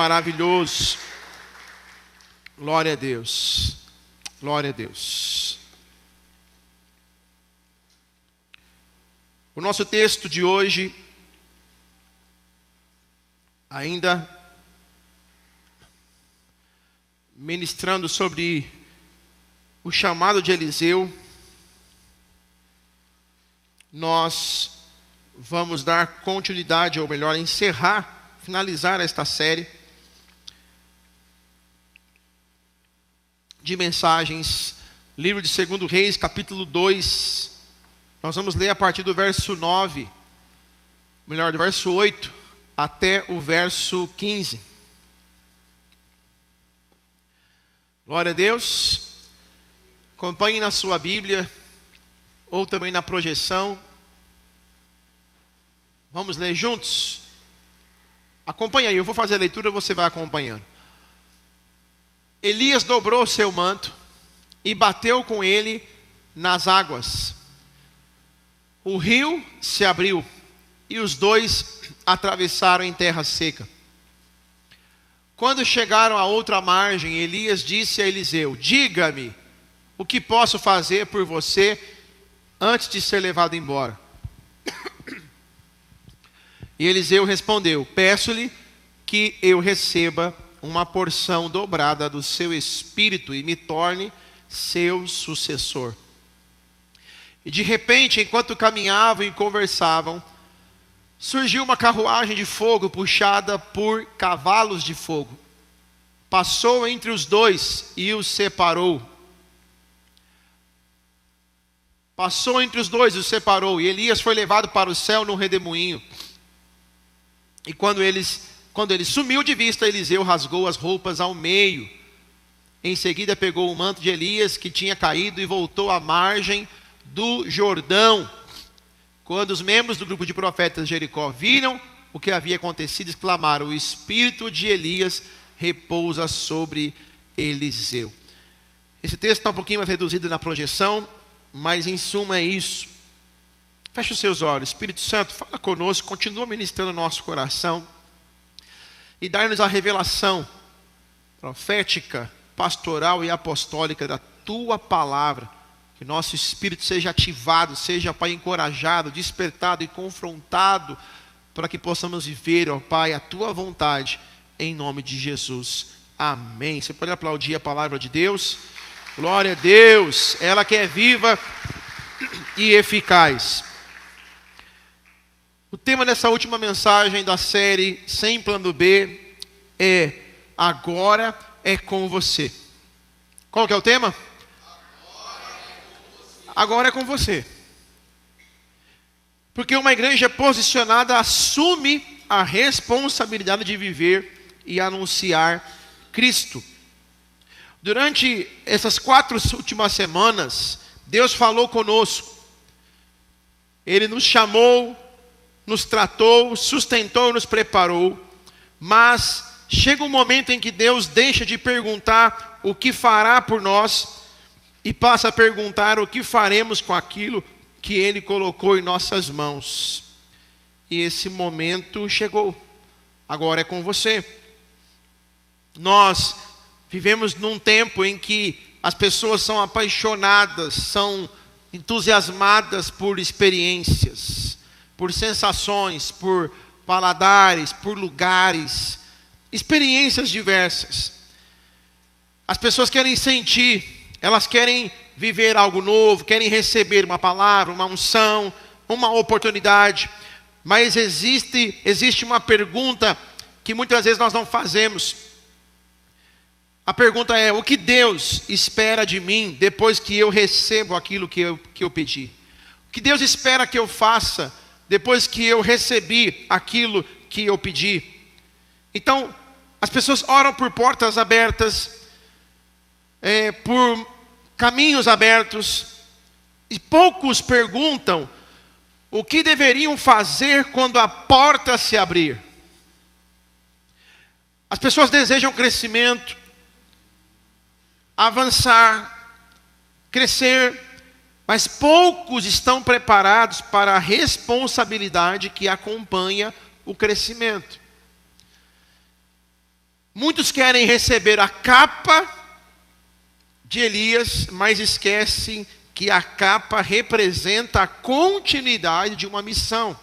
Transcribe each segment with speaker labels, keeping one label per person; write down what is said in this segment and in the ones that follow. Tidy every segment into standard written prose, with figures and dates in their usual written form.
Speaker 1: Maravilhoso. Glória a Deus. Glória a Deus. O nosso texto de hoje, ainda ministrando sobre o chamado de Eliseu, nós vamos dar continuidade, ou melhor, finalizar esta série de mensagens, livro de 2 Reis, capítulo 2. Nós vamos ler a partir do verso 9, melhor, do verso 8 até o verso 15. Glória a Deus. Acompanhe na sua Bíblia, ou também na projeção. Vamos ler juntos? Acompanhe aí, eu vou fazer a leitura, você vai acompanhando. Elias dobrou seu manto e bateu com ele nas águas. O rio se abriu e os dois atravessaram em terra seca. Quando chegaram à outra margem, Elias disse a Eliseu: diga-me, o que posso fazer por você antes de ser levado embora? E Eliseu respondeu: peço-lhe que eu receba uma porção dobrada do seu espírito e me torne seu sucessor. E de repente, enquanto caminhavam e conversavam, surgiu uma carruagem de fogo puxada por cavalos de fogo. Passou entre os dois e os separou. E Elias foi levado para o céu num redemoinho. E quando ele sumiu de vista, Eliseu rasgou as roupas ao meio. Em seguida pegou o manto de Elias que tinha caído e voltou à margem do Jordão. Quando os membros do grupo de profetas de Jericó viram o que havia acontecido, exclamaram: o espírito de Elias repousa sobre Eliseu. Esse texto está um pouquinho mais reduzido na projeção, mas em suma é isso. Feche os seus olhos. Espírito Santo, fala conosco, continua ministrando o nosso coração e dá-nos a revelação profética, pastoral e apostólica da Tua palavra. Que nosso espírito seja ativado, seja, Pai, encorajado, despertado e confrontado, para que possamos viver, ó Pai, a Tua vontade, em nome de Jesus. Amém. Você pode aplaudir a palavra de Deus? Glória a Deus, ela que é viva e eficaz. O tema dessa última mensagem da série Sem Plano B é: agora é com você. Qual que é o tema? Agora é com você. Porque uma igreja posicionada assume a responsabilidade de viver e anunciar Cristo. Durante essas 4 últimas semanas, Deus falou conosco. Ele nos chamou, nos tratou, sustentou, nos preparou. Mas chega um momento em que Deus deixa de perguntar o que fará por nós e passa a perguntar o que faremos com aquilo que Ele colocou em nossas mãos. E esse momento chegou. Agora é com você. Nós vivemos num tempo em que as pessoas são apaixonadas, são entusiasmadas por experiências, por sensações, por paladares, por lugares, experiências diversas. As pessoas querem sentir, elas querem viver algo novo, querem receber uma palavra, uma unção, uma oportunidade. Mas existe uma pergunta que muitas vezes nós não fazemos. A pergunta é: o que Deus espera de mim depois que eu recebo aquilo que eu pedi? O que Deus espera que eu faça depois que eu recebi aquilo que eu pedi? Então, as pessoas oram por portas abertas, por caminhos abertos, e poucos perguntam o que deveriam fazer quando a porta se abrir. As pessoas desejam crescimento, avançar, crescer, mas poucos estão preparados para a responsabilidade que acompanha o crescimento. Muitos querem receber a capa de Elias, mas esquecem que a capa representa a continuidade de uma missão.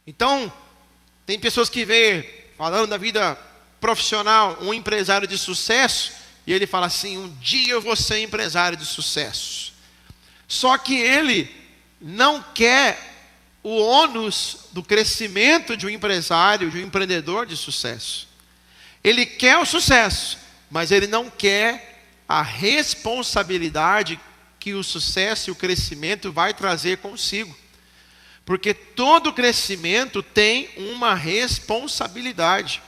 Speaker 1: Então, tem pessoas que veem, falando da vida profissional, um empresário de sucesso, e ele fala assim: um dia eu vou ser empresário de sucesso. Só que ele não quer o ônus do crescimento de um empresário, de um empreendedor de sucesso. Ele quer o sucesso, mas ele não quer a responsabilidade que o sucesso e o crescimento vai trazer consigo. Porque todo crescimento tem uma responsabilidade.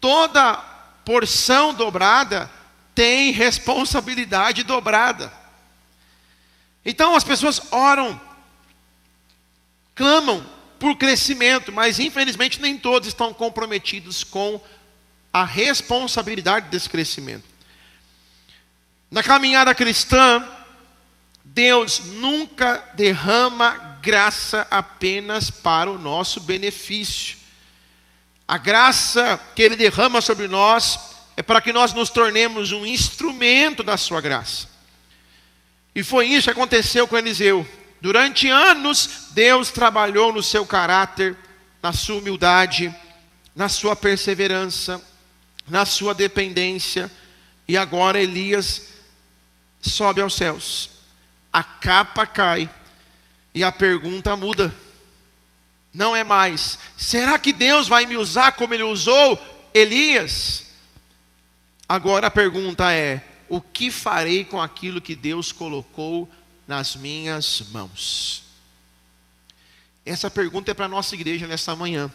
Speaker 1: Toda porção dobrada tem responsabilidade dobrada. Então as pessoas oram, clamam por crescimento, mas infelizmente nem todos estão comprometidos com a responsabilidade desse crescimento. Na caminhada cristã, Deus nunca derrama graça apenas para o nosso benefício. A graça que Ele derrama sobre nós é para que nós nos tornemos um instrumento da sua graça. E foi isso que aconteceu com Eliseu. Durante anos, Deus trabalhou no seu caráter, na sua humildade, na sua perseverança, na sua dependência. E agora Elias sobe aos céus. A capa cai e a pergunta muda. Não é mais: será que Deus vai me usar como Ele usou Elias? Agora a pergunta é: o que farei com aquilo que Deus colocou nas minhas mãos? Essa pergunta é para a nossa igreja nessa manhã.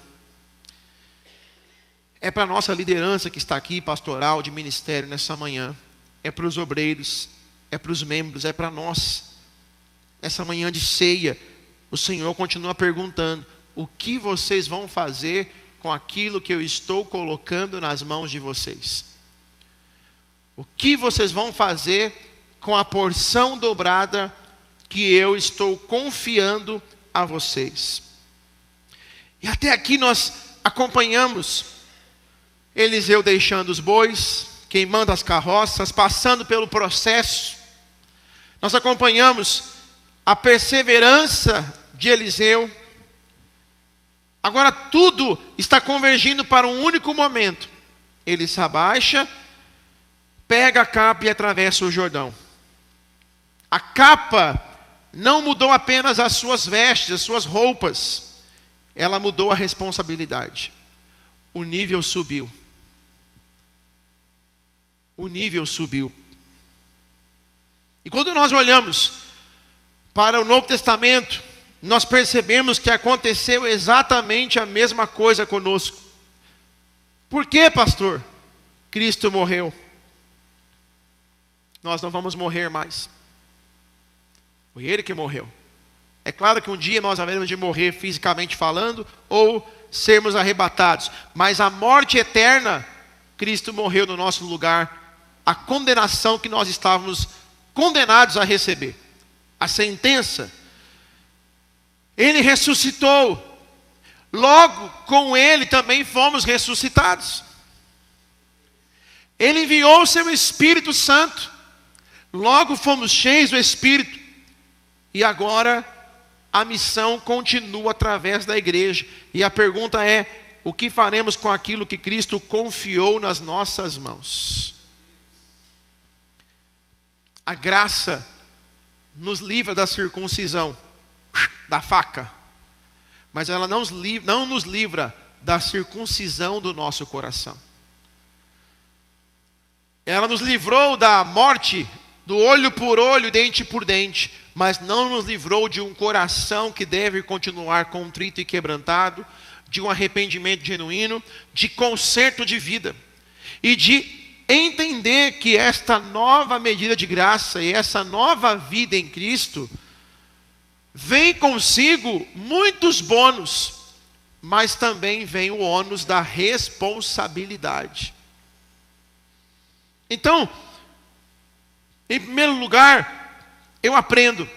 Speaker 1: É para a nossa liderança que está aqui, pastoral, de ministério nessa manhã. É para os obreiros, é para os membros, é para nós. Essa manhã de ceia, o Senhor continua perguntando: o que vocês vão fazer com aquilo que eu estou colocando nas mãos de vocês? O que vocês vão fazer com a porção dobrada que eu estou confiando a vocês? E até aqui nós acompanhamos Eliseu deixando os bois, queimando as carroças, passando pelo processo. Nós acompanhamos a perseverança de Eliseu. Agora tudo está convergindo para um único momento. Ele se abaixa, pega a capa e atravessa o Jordão. A capa não mudou apenas as suas vestes, as suas roupas. Ela mudou a responsabilidade. O nível subiu. O nível subiu. E quando nós olhamos para o Novo Testamento, nós percebemos que aconteceu exatamente a mesma coisa conosco. Por quê, pastor? Cristo morreu. Nós não vamos morrer mais. Foi Ele que morreu. É claro que um dia nós haveremos de morrer fisicamente falando, ou sermos arrebatados. Mas a morte eterna, Cristo morreu no nosso lugar. A condenação que nós estávamos condenados a receber. A sentença. Ele ressuscitou. Logo, com Ele também fomos ressuscitados. Ele enviou o seu Espírito Santo. Logo fomos cheios do Espírito. E agora a missão continua através da igreja. E a pergunta é: o que faremos com aquilo que Cristo confiou nas nossas mãos? A graça nos livra da circuncisão, da faca. Mas ela não nos livra da circuncisão do nosso coração. Ela nos livrou da morte, do olho por olho, dente por dente, mas não nos livrou de um coração que deve continuar contrito e quebrantado, de um arrependimento genuíno, de conserto de vida, e de entender que esta nova medida de graça e essa nova vida em Cristo vem consigo muitos bônus, mas também vem o ônus da responsabilidade. Então, em primeiro lugar, eu aprendo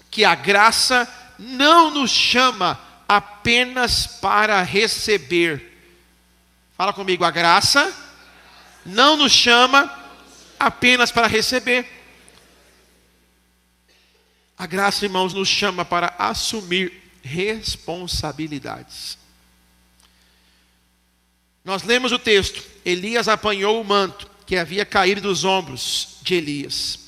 Speaker 1: que a graça não nos chama apenas para receber. Fala comigo, a graça não nos chama apenas para receber. A graça, irmãos, nos chama para assumir responsabilidades. Nós lemos o texto. Elias apanhou o manto que havia caído dos ombros de Elias.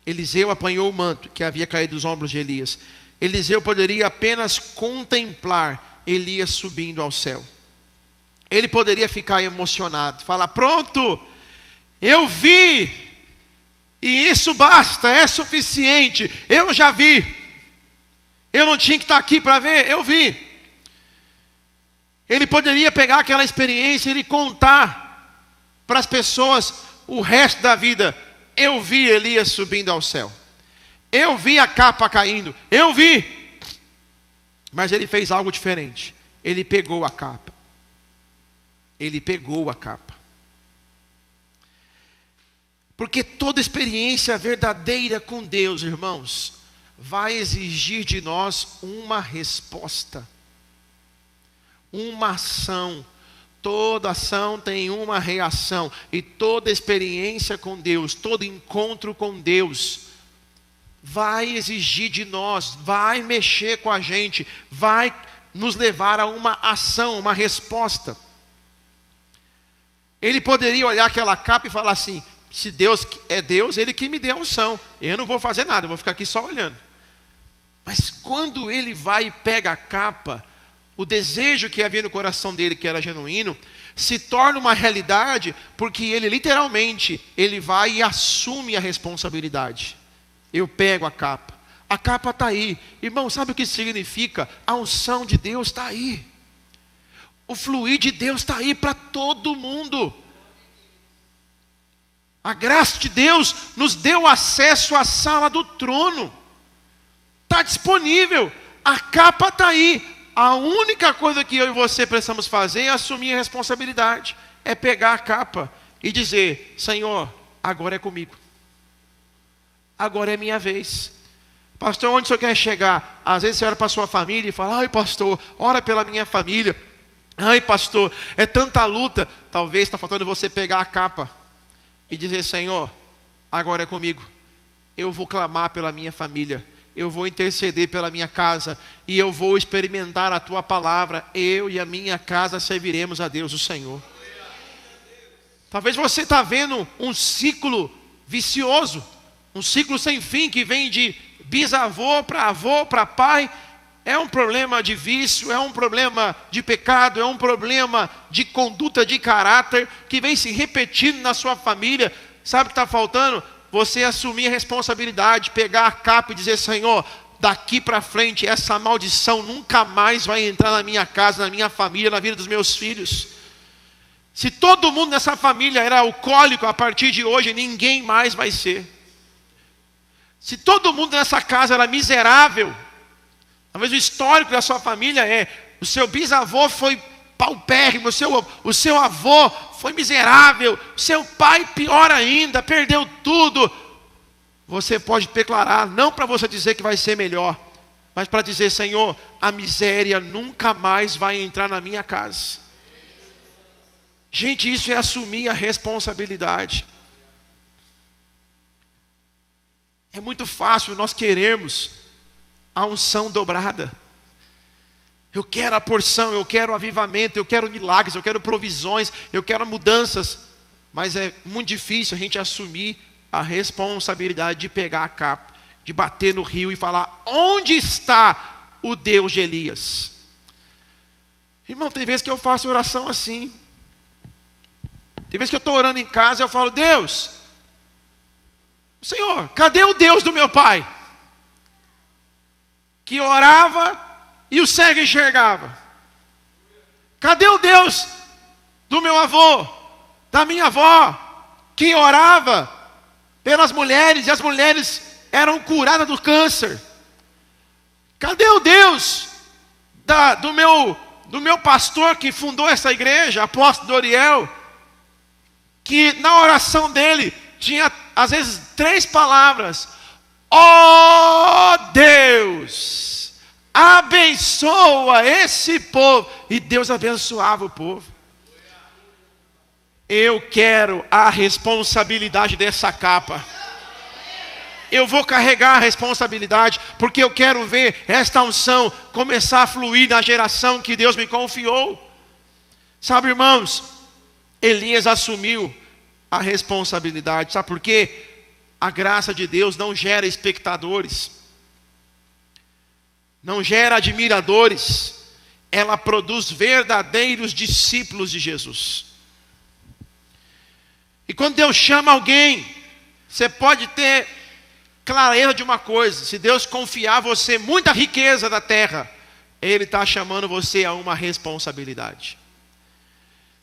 Speaker 1: Eliseu apanhou o manto que havia caído dos ombros de Elias. Eliseu poderia apenas contemplar Elias subindo ao céu. Ele poderia ficar emocionado, falar: pronto, eu vi, e isso basta, é suficiente, eu já vi. Eu não tinha que estar aqui para ver, eu vi. Ele poderia pegar aquela experiência e contar para as pessoas o resto da vida: eu vi Elias subindo ao céu, eu vi a capa caindo, eu vi. Mas ele fez algo diferente. Ele pegou a capa. Ele pegou a capa. Porque toda experiência verdadeira com Deus, irmãos, vai exigir de nós uma resposta, uma ação. Toda ação tem uma reação. E toda experiência com Deus, todo encontro com Deus, vai exigir de nós, vai mexer com a gente, vai nos levar a uma ação, uma resposta. Ele poderia olhar aquela capa e falar assim: se Deus é Deus, Ele que me deu a unção, eu não vou fazer nada, eu vou ficar aqui só olhando. Mas quando ele vai e pega a capa, o desejo que havia no coração dele, que era genuíno, se torna uma realidade, porque ele literalmente, ele vai e assume a responsabilidade. Eu pego a capa está aí. Irmão, sabe o que significa? A unção de Deus está aí. O fluir de Deus está aí para todo mundo. A graça de Deus nos deu acesso à sala do trono. Está disponível. A capa está aí. A única coisa que eu e você precisamos fazer é assumir a responsabilidade. É pegar a capa e dizer: Senhor, agora é comigo. Agora é minha vez. Pastor, onde o senhor quer chegar? Às vezes você olha para a sua família e fala: ai pastor, ora pela minha família. Ai pastor, é tanta luta. Talvez está faltando você pegar a capa e dizer: Senhor, agora é comigo. Eu vou clamar pela minha família. Eu vou interceder pela minha casa. E eu vou experimentar a tua palavra. Eu e a minha casa serviremos a Deus o Senhor. Talvez você está vendo um ciclo vicioso. Um ciclo sem fim que vem de bisavô para pai. É um problema de vício, é um problema de pecado, é um problema de conduta de caráter que vem se repetindo na sua família. Sabe o que está faltando? Você assumir a responsabilidade, pegar a capa e dizer: Senhor, daqui para frente essa maldição nunca mais vai entrar na minha casa, na minha família, na vida dos meus filhos. Se todo mundo nessa família era alcoólico, a partir de hoje ninguém mais vai ser. Se todo mundo nessa casa era miserável, talvez o histórico da sua família o seu bisavô foi paupérrimo, o seu avô foi miserável, o seu pai pior ainda, perdeu tudo. Você pode declarar, não para você dizer que vai ser melhor, mas para dizer: Senhor, a miséria nunca mais vai entrar na minha casa. Gente, isso é assumir a responsabilidade. É muito fácil nós querermos a unção dobrada. Eu quero a porção, eu quero avivamento, eu quero milagres, eu quero provisões, eu quero mudanças. Mas é muito difícil a gente assumir a responsabilidade de pegar a capa, de bater no rio e falar: onde está o Deus de Elias? Irmão, tem vezes que eu faço oração assim. Tem vezes que eu estou orando em casa e eu falo: Deus, Senhor, cadê o Deus do meu pai? Que orava e o cego enxergava. Cadê o Deus do meu avô, da minha avó, que orava pelas mulheres e as mulheres eram curadas do câncer? Cadê o Deus do meu pastor que fundou essa igreja, apóstolo Doriel, que na oração dele tinha às vezes 3 palavras: ó Deus, abençoa esse povo. E Deus abençoava o povo. Eu quero a responsabilidade dessa capa. Eu vou carregar a responsabilidade, porque eu quero ver esta unção começar a fluir na geração que Deus me confiou. Sabe, irmãos, Elias assumiu a responsabilidade. Sabe por quê? A graça de Deus não gera espectadores, não gera admiradores. Ela produz verdadeiros discípulos de Jesus. E quando Deus chama alguém, você pode ter clareza de uma coisa: se Deus confiar a você muita riqueza da terra, Ele está chamando você a uma responsabilidade.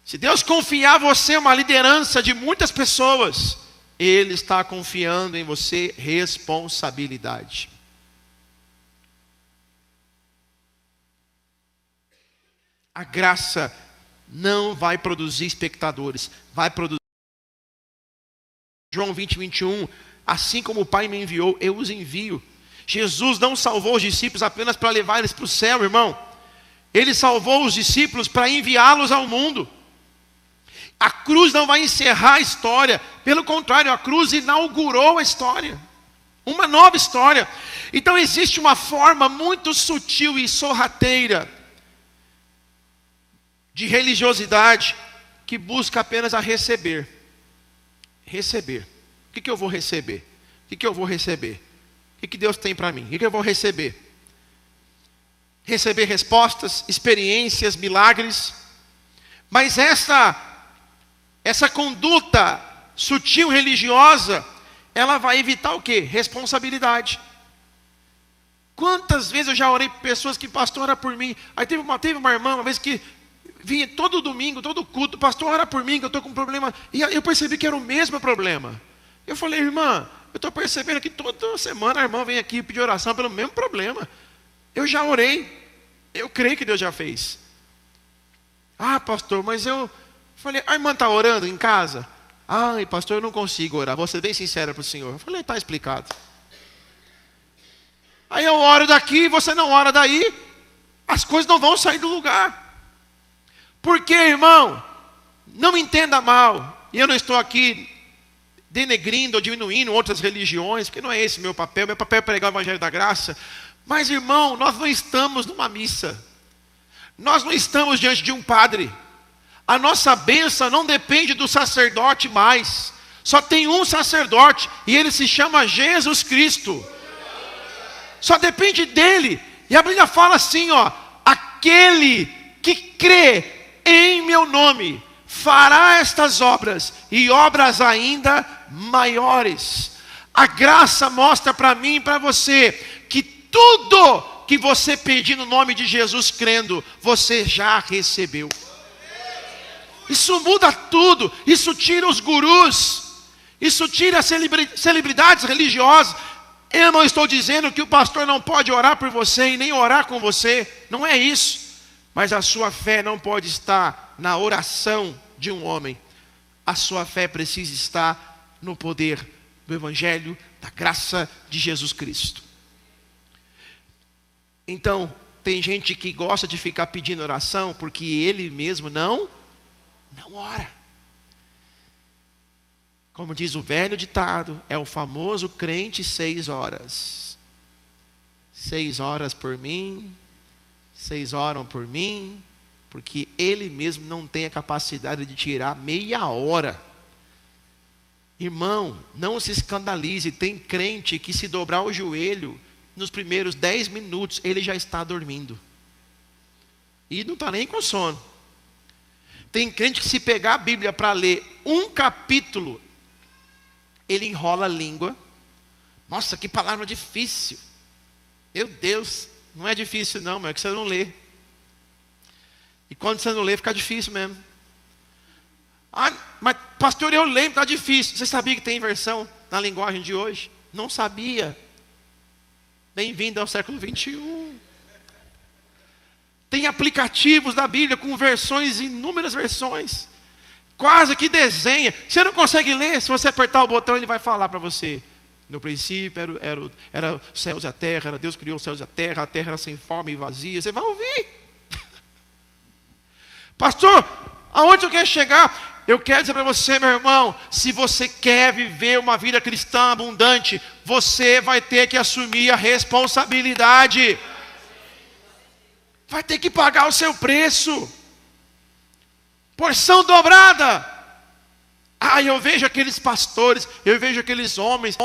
Speaker 1: Se Deus confiar a você uma liderança de muitas pessoas, Ele está confiando em você responsabilidade. A graça não vai produzir espectadores, vai produzir. João 20, 21, assim como o Pai me enviou, eu os envio. Jesus não salvou os discípulos apenas para levar eles para o céu, irmão. Ele salvou os discípulos para enviá-los ao mundo. A cruz não vai encerrar a história. Pelo contrário, a cruz inaugurou a história. Uma nova história. Então existe uma forma muito sutil e sorrateira de religiosidade que busca apenas a receber. Receber. O que eu vou receber? O que eu vou receber? O que Deus tem para mim? O que eu vou receber? Receber respostas, experiências, milagres. Mas essa conduta sutil religiosa, ela vai evitar o quê? Responsabilidade. Quantas vezes eu já orei por pessoas que, pastor, ora por mim. Aí teve uma irmã uma vez que vinha todo domingo, todo culto, pastor, ora por mim que eu estou com um problema. E eu percebi que era o mesmo problema. Eu falei, irmã, eu estou percebendo que toda semana a irmã vem aqui pedir oração pelo mesmo problema. Eu já orei, eu creio que Deus já fez. Ah, pastor, mas eu falei, a irmã está orando em casa? Ai, pastor, eu não consigo orar, vou ser bem sincera para o senhor. Eu falei, está explicado. Aí eu oro daqui, você não ora daí, as coisas não vão sair do lugar. Porque, irmão, não me entenda mal, e eu não estou aqui denegrindo ou diminuindo outras religiões, porque não é esse meu papel é pregar o Evangelho da Graça. Mas, irmão, nós não estamos numa missa, nós não estamos diante de um padre. A nossa bênção não depende do sacerdote mais, só tem um sacerdote, e ele se chama Jesus Cristo. Só depende dele. E a Bíblia fala assim, ó: aquele que crê em meu nome fará estas obras, e obras ainda maiores. A graça mostra para mim e para você que tudo que você pedir no nome de Jesus crendo, você já recebeu. Isso muda tudo. Isso tira os gurus, isso tira as celebridades religiosas. Eu não estou dizendo que o pastor não pode orar por você e nem orar com você, não é isso. Mas a sua fé não pode estar na oração de um homem. A sua fé precisa estar no poder do Evangelho, da graça de Jesus Cristo. Então, tem gente que gosta de ficar pedindo oração porque ele mesmo não ora. Como diz o velho ditado, é o famoso crente 6 horas. 6 horas por mim, 6 oram por mim, porque ele mesmo não tem a capacidade de tirar meia hora. Irmão, não se escandalize, tem crente que se dobrar o joelho, nos primeiros 10 minutos, ele já está dormindo. E não está nem com sono. Tem crente que se pegar a Bíblia para ler um capítulo, ele enrola a língua. Nossa, que palavra difícil. Meu Deus, não é difícil não, mas é que você não lê. E quando você não lê, fica difícil mesmo. Ah, mas pastor, eu lembro, está difícil. Você sabia que tem inversão na linguagem de hoje? Não sabia. Bem-vindo ao século 21. Tem aplicativos da Bíblia com versões, inúmeras versões. Quase que desenha. Você não consegue ler, se você apertar o botão ele vai falar para você. No princípio era os céus e a terra, era Deus criou os céus e a terra era sem forma e vazia. Você vai ouvir. Pastor, aonde eu quero chegar? Eu quero dizer para você, meu irmão, se você quer viver uma vida cristã abundante, você vai ter que assumir a responsabilidade. Vai ter que pagar o seu preço. Porção dobrada. Eu vejo aqueles pastores, eu vejo aqueles homens.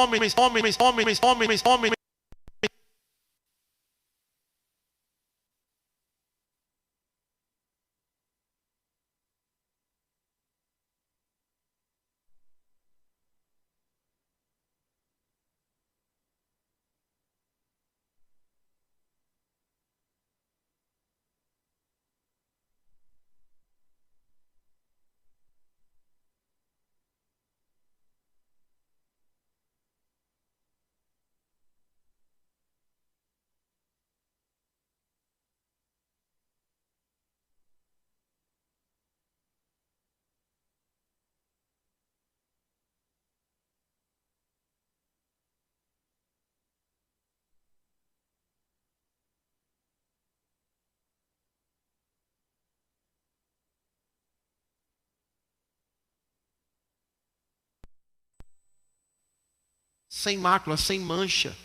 Speaker 1: Sem mácula, sem mancha,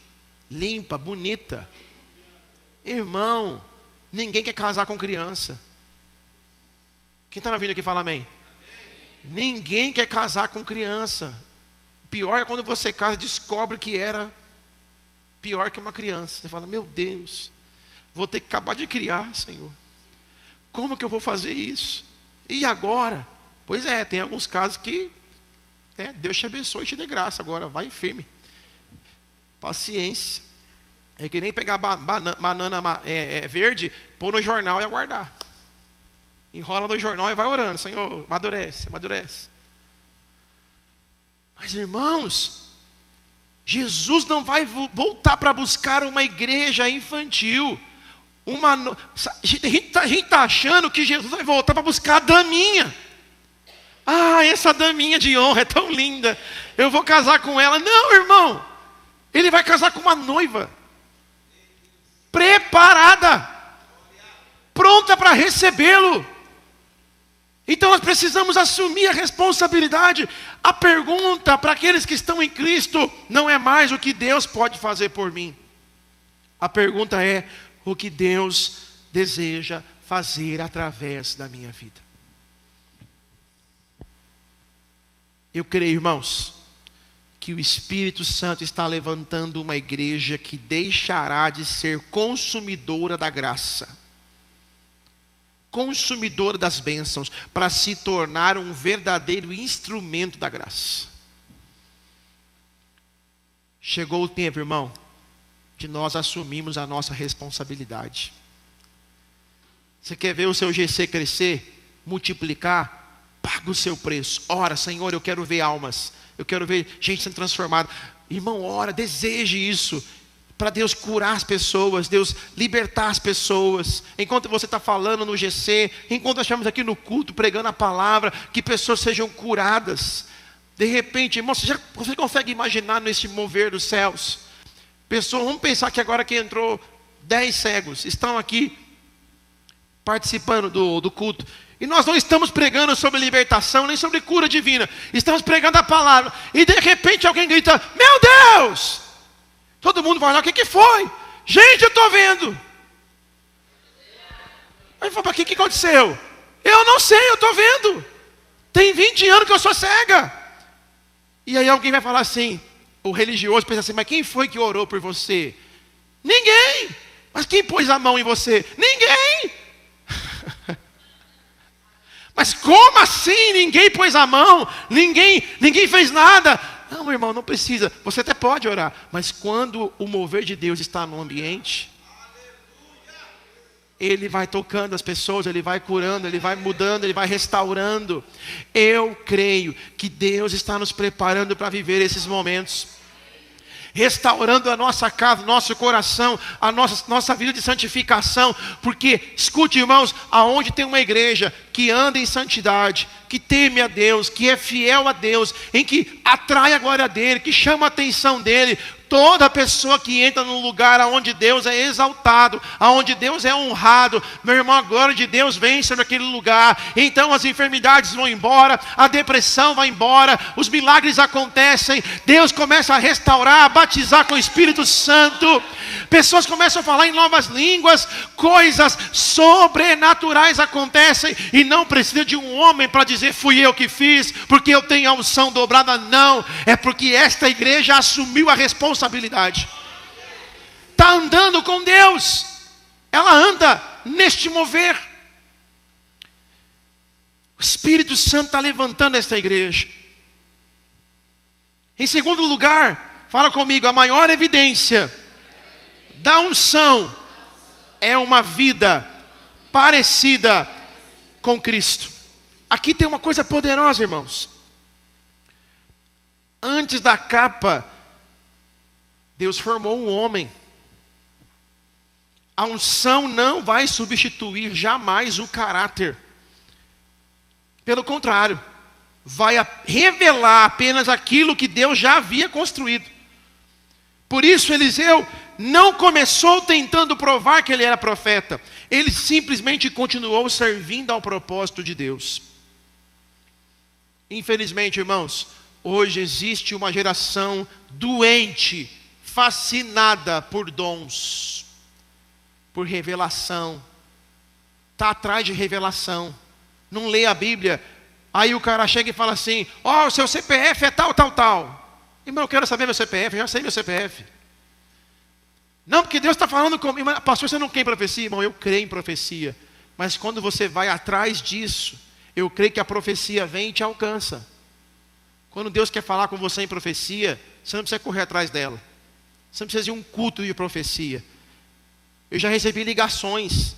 Speaker 1: limpa, bonita. Irmão, ninguém quer casar com criança. Quem está me ouvindo aqui fala amém. Ninguém quer casar com criança. Pior é quando você casa e descobre que era pior que uma criança. Você fala, meu Deus, vou ter que acabar de criar, Senhor. Como que eu vou fazer isso? E agora? Pois é, tem alguns casos que Deus te abençoe e te dê graça. Agora vai firme. Paciência. É que nem pegar banana verde, pôr no jornal e aguardar. Enrola no jornal e vai orando. Senhor, amadurece, amadurece. Mas irmãos, Jesus não vai voltar para buscar uma igreja infantil. A gente está achando que Jesus vai voltar para buscar a daminha. Essa daminha de honra é tão linda. Eu vou casar com ela. Não, irmão. Ele vai casar com uma noiva. Preparada. Pronta para recebê-lo. Então nós precisamos assumir a responsabilidade. A pergunta para aqueles que estão em Cristo não é mais o que Deus pode fazer por mim. A pergunta é o que Deus deseja fazer através da minha vida. Eu creio, irmãos, que o Espírito Santo está levantando uma igreja que deixará de ser consumidora da graça, consumidora das bênçãos, para se tornar um verdadeiro instrumento da graça. Chegou o tempo, irmão, de nós assumirmos a nossa responsabilidade. Você quer ver o seu GC crescer, multiplicar? Paga o seu preço. Ora, Senhor, eu quero ver almas. Eu quero ver gente sendo transformada. Irmão, ora, deseje isso. Para Deus curar as pessoas, Deus libertar as pessoas. Enquanto você está falando no GC, enquanto nós estamos aqui no culto, pregando a palavra, que pessoas sejam curadas. De repente, irmão, você consegue imaginar nesse mover dos céus? Vamos pensar que agora que entrou 10 cegos, estão aqui participando do culto. E nós não estamos pregando sobre libertação, nem sobre cura divina. Estamos pregando a palavra. E de repente alguém grita, meu Deus! Todo mundo vai olhar, o que foi? Gente, eu estou vendo. Aí fala, o que aconteceu? Eu não sei, eu estou vendo. Tem 20 anos que eu sou cega. E aí alguém vai falar assim, o religioso pensa assim, mas quem foi que orou por você? Ninguém. Mas quem pôs a mão em você? Ninguém. Mas como assim? Ninguém pôs a mão, ninguém fez nada. Não, irmão, não precisa. Você até pode orar, mas quando o mover de Deus está no ambiente, Ele vai tocando as pessoas, Ele vai curando, Ele vai mudando, Ele vai restaurando. Eu creio que Deus está nos preparando para viver esses momentos. restaurando a nossa casa, nosso coração, a nossa vida de santificação. Porque, escute, irmãos, aonde tem uma igreja que anda em santidade, que teme a Deus, que é fiel a Deus, em que atrai a glória dele, que chama a atenção dele, toda pessoa que entra num lugar onde Deus é exaltado, onde Deus é honrado, meu irmão, a glória de Deus vem sobre aquele lugar. Então as enfermidades vão embora, a depressão vai embora, os milagres acontecem, Deus começa a restaurar, a batizar com o Espírito Santo, pessoas começam a falar em novas línguas, coisas sobrenaturais acontecem, e não precisa de um homem para dizer fui eu que fiz, porque eu tenho a unção dobrada. Não, é porque esta igreja assumiu a responsabilidade, está andando com Deus, ela anda neste mover. O Espírito Santo está levantando esta igreja. Em segundo lugar, fala comigo, a maior evidência da unção é uma vida parecida com Cristo. Aqui tem uma coisa poderosa, irmãos. Antes da capa, Deus formou um homem. A unção não vai substituir jamais o caráter. Pelo contrário, vai revelar apenas aquilo que Deus já havia construído. Por isso Eliseu não começou tentando provar que ele era profeta. Ele simplesmente continuou servindo ao propósito de Deus. Infelizmente, irmãos, hoje existe uma geração doente, fascinada por dons, por revelação. Está atrás de revelação. Não lê a Bíblia. Aí o cara chega e fala assim: ó, o seu CPF é tal, tal, tal. Irmão, eu quero saber meu CPF, eu já sei meu CPF. Não, porque Deus está falando comigo. Pastor, você não crê em profecia? Irmão, eu creio em profecia. Mas quando você vai atrás disso, eu creio que a profecia vem e te alcança. Quando Deus quer falar com você em profecia, você não precisa correr atrás dela. Você não precisa de um culto de profecia. Eu já recebi ligações.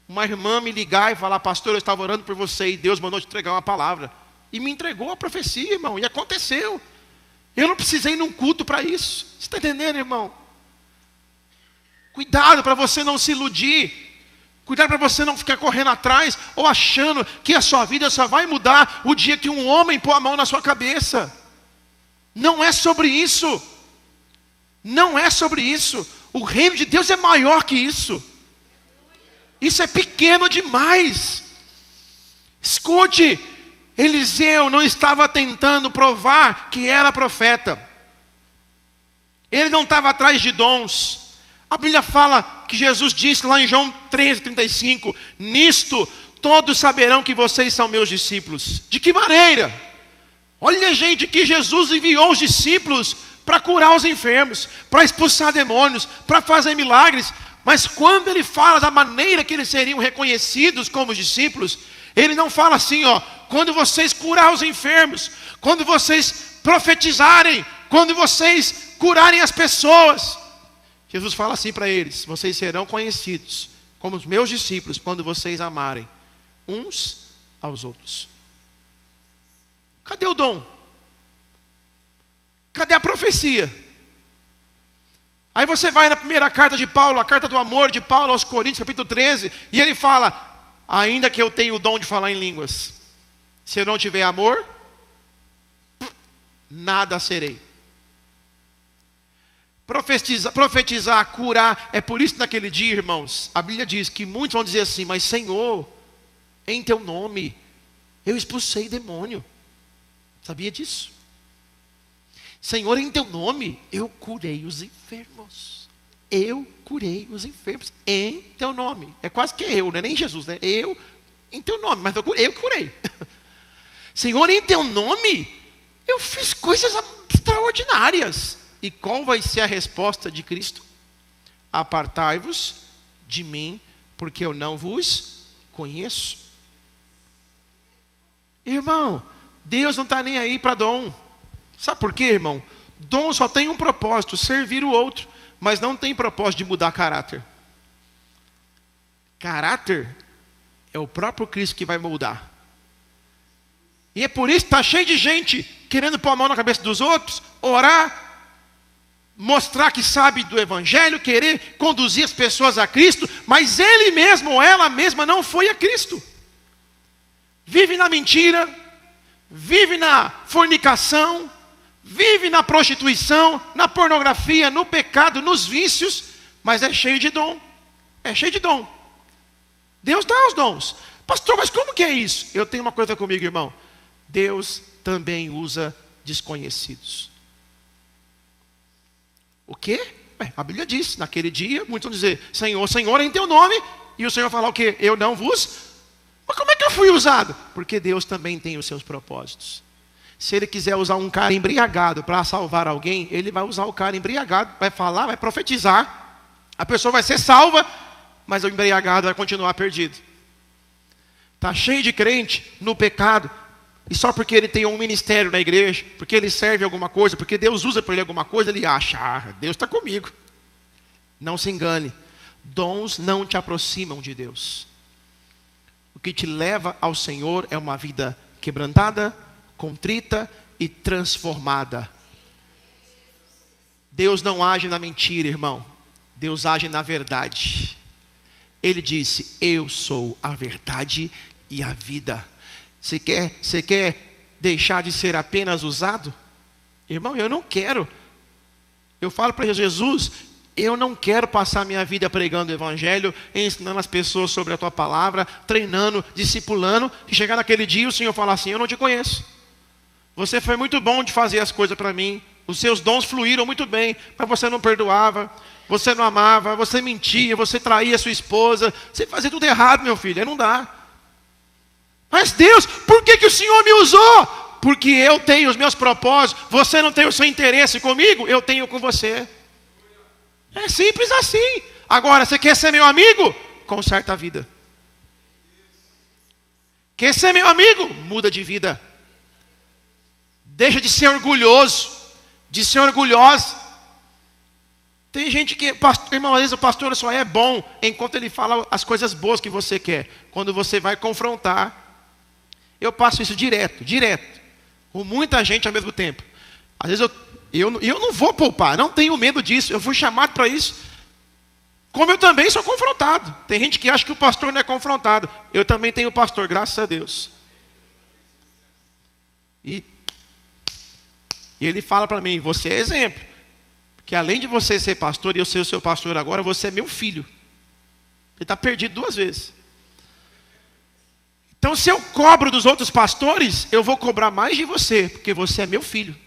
Speaker 1: Uma irmã me ligar e falar: pastor, eu estava orando por você e Deus mandou te entregar uma palavra. E me entregou a profecia, irmão, e aconteceu. Eu não precisei ir num culto para isso. Você está entendendo, irmão? Cuidado para você não se iludir. Cuidado para você não ficar correndo atrás ou achando que a sua vida só vai mudar o dia que um homem pôr a mão na sua cabeça. Não é sobre isso. Não é sobre isso. O reino de Deus é maior que isso. Isso é pequeno demais. Escute, Eliseu não estava tentando provar que era profeta. Ele não estava atrás de dons. A Bíblia fala que Jesus disse lá em João 13:35, nisto todos saberão que vocês são meus discípulos. De que maneira? Olha, gente, que Jesus enviou os discípulos para curar os enfermos, para expulsar demônios, para fazer milagres. Mas quando ele fala da maneira que eles seriam reconhecidos como discípulos, ele não fala assim, ó, quando vocês curar os enfermos, quando vocês profetizarem, quando vocês curarem as pessoas. Jesus fala assim para eles: vocês serão conhecidos como os meus discípulos quando vocês amarem uns aos outros. Cadê o dom? Cadê a profecia? Aí você vai na primeira carta de Paulo, a carta do amor de Paulo aos Coríntios, capítulo 13, e ele fala: ainda que eu tenha o dom de falar em línguas, se eu não tiver amor, nada serei. Profetizar, curar, é por isso que naquele dia, irmãos, a Bíblia diz que muitos vão dizer assim: mas Senhor, em teu nome, eu expulsei demônio. Sabia disso? Senhor, em teu nome, eu curei os enfermos. Eu curei os enfermos em teu nome. É quase que eu, não é nem Jesus, né? Eu, em teu nome, mas eu curei. Senhor, em teu nome, eu fiz coisas extraordinárias. E qual vai ser a resposta de Cristo? Apartai-vos de mim, porque eu não vos conheço. Irmão, Deus não está nem aí para dom. Sabe por quê, irmão? Dom só tem um propósito: servir o outro. Mas não tem propósito de mudar caráter. Caráter é o próprio Cristo que vai moldar. E é por isso que está cheio de gente querendo pôr a mão na cabeça dos outros, orar, mostrar que sabe do Evangelho, querer conduzir as pessoas a Cristo, mas ele mesmo ou ela mesma não foi a Cristo. Vive na mentira, vive na fornicação, vive na prostituição, na pornografia, no pecado, nos vícios, mas é cheio de dom. É cheio de dom. Deus dá os dons. Pastor, mas como que é isso? Eu tenho uma coisa comigo, irmão. Deus também usa desconhecidos. O quê? A Bíblia diz, naquele dia, muitos vão dizer, Senhor, Senhor, em teu nome. E o Senhor falar o quê? Eu não vos... Mas como é que eu fui usado? Porque Deus também tem os seus propósitos. Se Ele quiser usar um cara embriagado para salvar alguém, Ele vai usar o cara embriagado, vai falar, vai profetizar. A pessoa vai ser salva, mas o embriagado vai continuar perdido. Está cheio de crente no pecado. E só porque ele tem um ministério na igreja, porque ele serve alguma coisa, porque Deus usa para ele alguma coisa, ele acha, Deus está comigo. Não se engane. Dons não te aproximam de Deus. O que te leva ao Senhor é uma vida quebrantada, contrita e transformada. Deus não age na mentira, irmão. Deus age na verdade. Ele disse, eu sou a verdade e a vida. Você quer deixar de ser apenas usado? Irmão, eu não quero. Eu falo para Jesus, eu não quero passar minha vida pregando o Evangelho, ensinando as pessoas sobre a tua palavra, treinando, discipulando, e chegar naquele dia o Senhor falar assim, eu não te conheço. Você foi muito bom de fazer as coisas para mim, os seus dons fluíram muito bem, mas você não perdoava, você não amava, você mentia, você traía sua esposa, você fazia tudo errado, meu filho, aí não dá. Mas Deus, por que o Senhor me usou? Porque eu tenho os meus propósitos, você não tem o seu interesse comigo, eu tenho com você. É simples assim. Agora, você quer ser meu amigo? Conserta a vida. Quer ser meu amigo? Muda de vida. Deixa de ser orgulhoso, de ser orgulhosa. Tem gente que, irmão, às vezes o pastor só é bom enquanto ele fala as coisas boas que você quer. Quando você vai confrontar, eu passo isso direto, com muita gente ao mesmo tempo. Às vezes eu não vou poupar, não tenho medo disso, eu fui chamado para isso. Como eu também sou confrontado. Tem gente que acha que o pastor não é confrontado. Eu também tenho pastor, graças a Deus. E ele fala para mim, você é exemplo. Porque além de você ser pastor e eu ser o seu pastor agora, você é meu filho. Ele está perdido 2 vezes. Então, se eu cobro dos outros pastores, eu vou cobrar mais de você, porque você é meu filho.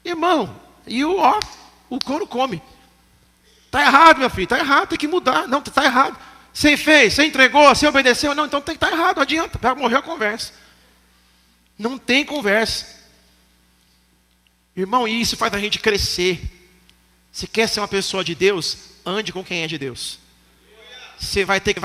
Speaker 1: Irmão, o couro come. Está errado, meu filho, está errado, tem que mudar. Não, está errado. Você fez, você entregou, você obedeceu. Não, então tem que estar errado, não adianta, vai morrer a conversa. Não tem conversa. Irmão, isso faz a gente crescer. Se quer ser uma pessoa de Deus, ande com quem é de Deus. Você vai ter que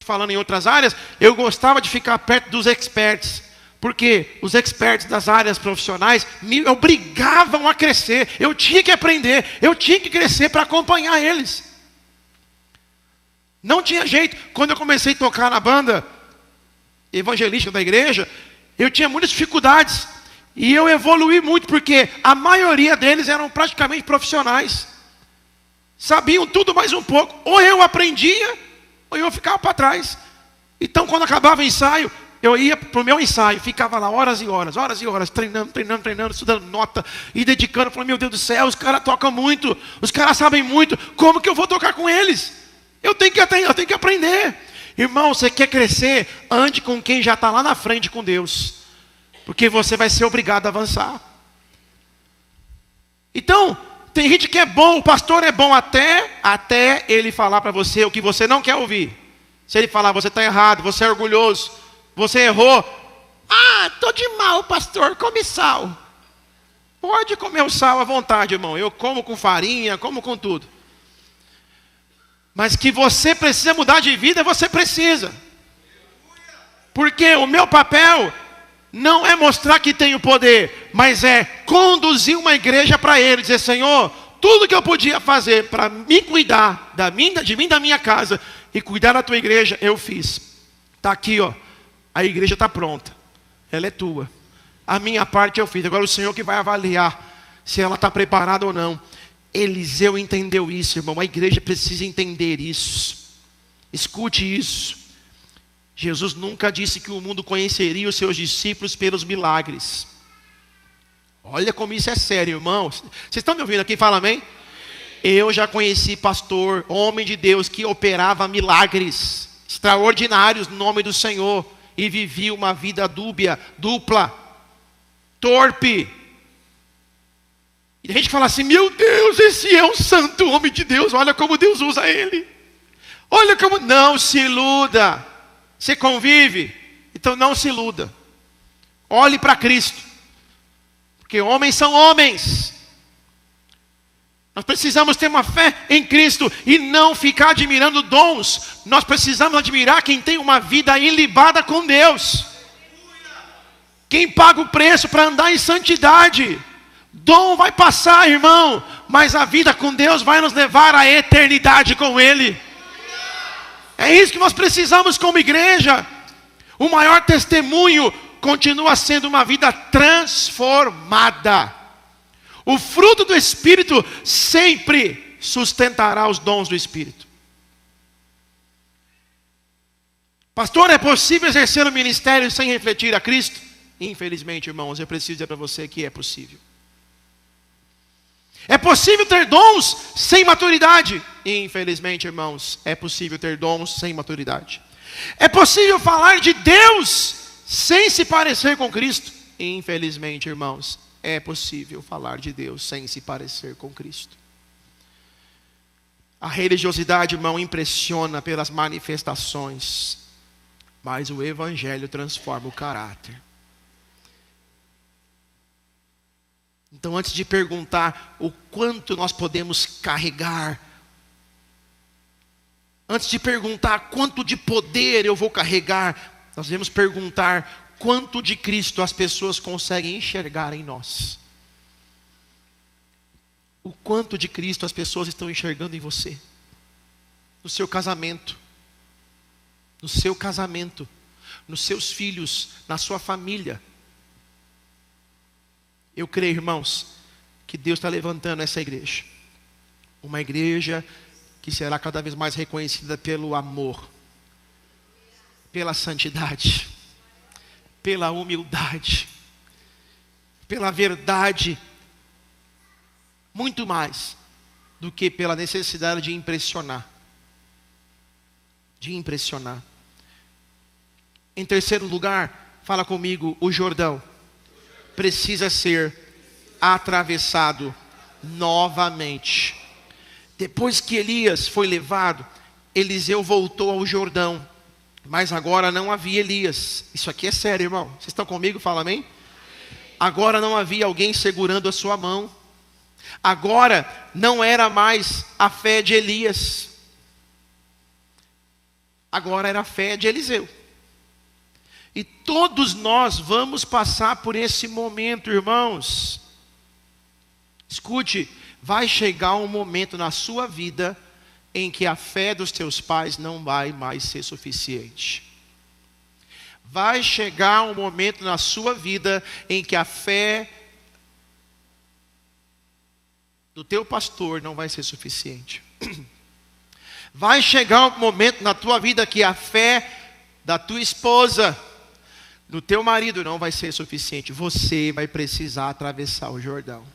Speaker 1: falando em outras áreas, eu gostava de ficar perto dos experts, porque os experts das áreas profissionais me obrigavam a crescer, eu tinha que aprender, eu tinha que crescer para acompanhar eles. Não tinha jeito. Quando eu comecei a tocar na banda evangelística da igreja, eu tinha muitas dificuldades, e eu evoluí muito, porque a maioria deles eram praticamente profissionais, sabiam tudo mais um pouco, ou eu aprendia, ou eu ficava para trás. Então, quando acabava o ensaio, eu ia para o meu ensaio, ficava lá horas e horas, treinando, estudando nota e dedicando. Falei, meu Deus do céu, os caras tocam muito, os caras sabem muito, como que eu vou tocar com eles? Eu tenho que aprender. Irmão, você quer crescer, ande com quem já está lá na frente com Deus, porque você vai ser obrigado a avançar. Então, tem gente que é bom, o pastor é bom até ele falar para você o que você não quer ouvir. Se ele falar, você está errado, você é orgulhoso, você errou. Estou de mal, pastor, come sal. Pode comer o sal à vontade, irmão. Eu como com farinha, como com tudo. Mas que você precisa mudar de vida, você precisa. Porque o meu papel não é mostrar que tenho poder, mas é conduzir uma igreja para Ele, dizer, Senhor, tudo que eu podia fazer para me cuidar de mim, da minha casa, e cuidar da tua igreja, eu fiz. Está aqui, A igreja está pronta, ela é tua. A minha parte eu fiz, agora o Senhor que vai avaliar se ela está preparada ou não. Eliseu entendeu isso, irmão. A igreja precisa entender isso. Escute isso. Jesus nunca disse que o mundo conheceria os seus discípulos pelos milagres. Olha como isso é sério, irmãos. Vocês estão me ouvindo aqui? Fala amém. Eu já conheci pastor, homem de Deus, que operava milagres extraordinários no nome do Senhor e vivia uma vida dupla, torpe. E a gente fala assim: meu Deus, esse é um santo homem de Deus, olha como Deus usa ele. Olha como... Não se iluda. Você convive? Então não se iluda. Olhe para Cristo. Porque homens são homens. Nós precisamos ter uma fé em Cristo e não ficar admirando dons. Nós precisamos admirar quem tem uma vida ilibada com Deus. Quem paga o preço para andar em santidade. Dom vai passar, irmão, mas a vida com Deus vai nos levar à eternidade com Ele. É isso que nós precisamos como igreja. O maior testemunho continua sendo uma vida transformada. O fruto do Espírito sempre sustentará os dons do Espírito. Pastor, é possível exercer o ministério sem refletir a Cristo? Infelizmente, irmãos, eu preciso dizer para você que é possível. É possível ter dons sem maturidade? Infelizmente, irmãos, é possível ter dons sem maturidade. É possível falar de Deus sem se parecer com Cristo? Infelizmente, irmãos, é possível falar de Deus sem se parecer com Cristo. A religiosidade, irmão, impressiona pelas manifestações, mas o Evangelho transforma o caráter. Então, antes de perguntar o quanto nós podemos carregar, antes de perguntar quanto de poder eu vou carregar, nós devemos perguntar quanto de Cristo as pessoas conseguem enxergar em nós. O quanto de Cristo as pessoas estão enxergando em você. No seu casamento. No seu casamento. Nos seus filhos. Na sua família. Eu creio, irmãos, que Deus está levantando essa igreja. Uma igreja que será cada vez mais reconhecida pelo amor. Pela santidade. Pela humildade, pela verdade, muito mais do que pela necessidade de impressionar. De impressionar. Em terceiro lugar, fala comigo, o Jordão precisa ser atravessado novamente. Depois que Elias foi levado, Eliseu voltou ao Jordão. Mas agora não havia Elias. Isso aqui é sério, irmão. Vocês estão comigo? Fala amém? Agora não havia alguém segurando a sua mão. Agora não era mais a fé de Elias. Agora era a fé de Eliseu. E todos nós vamos passar por esse momento, irmãos. Escute, vai chegar um momento na sua vida em que a fé dos teus pais não vai mais ser suficiente. Vai chegar um momento na sua vida em que a fé do teu pastor não vai ser suficiente. Vai chegar um momento na tua vida que a fé da tua esposa, do teu marido não vai ser suficiente. Você vai precisar atravessar o Jordão.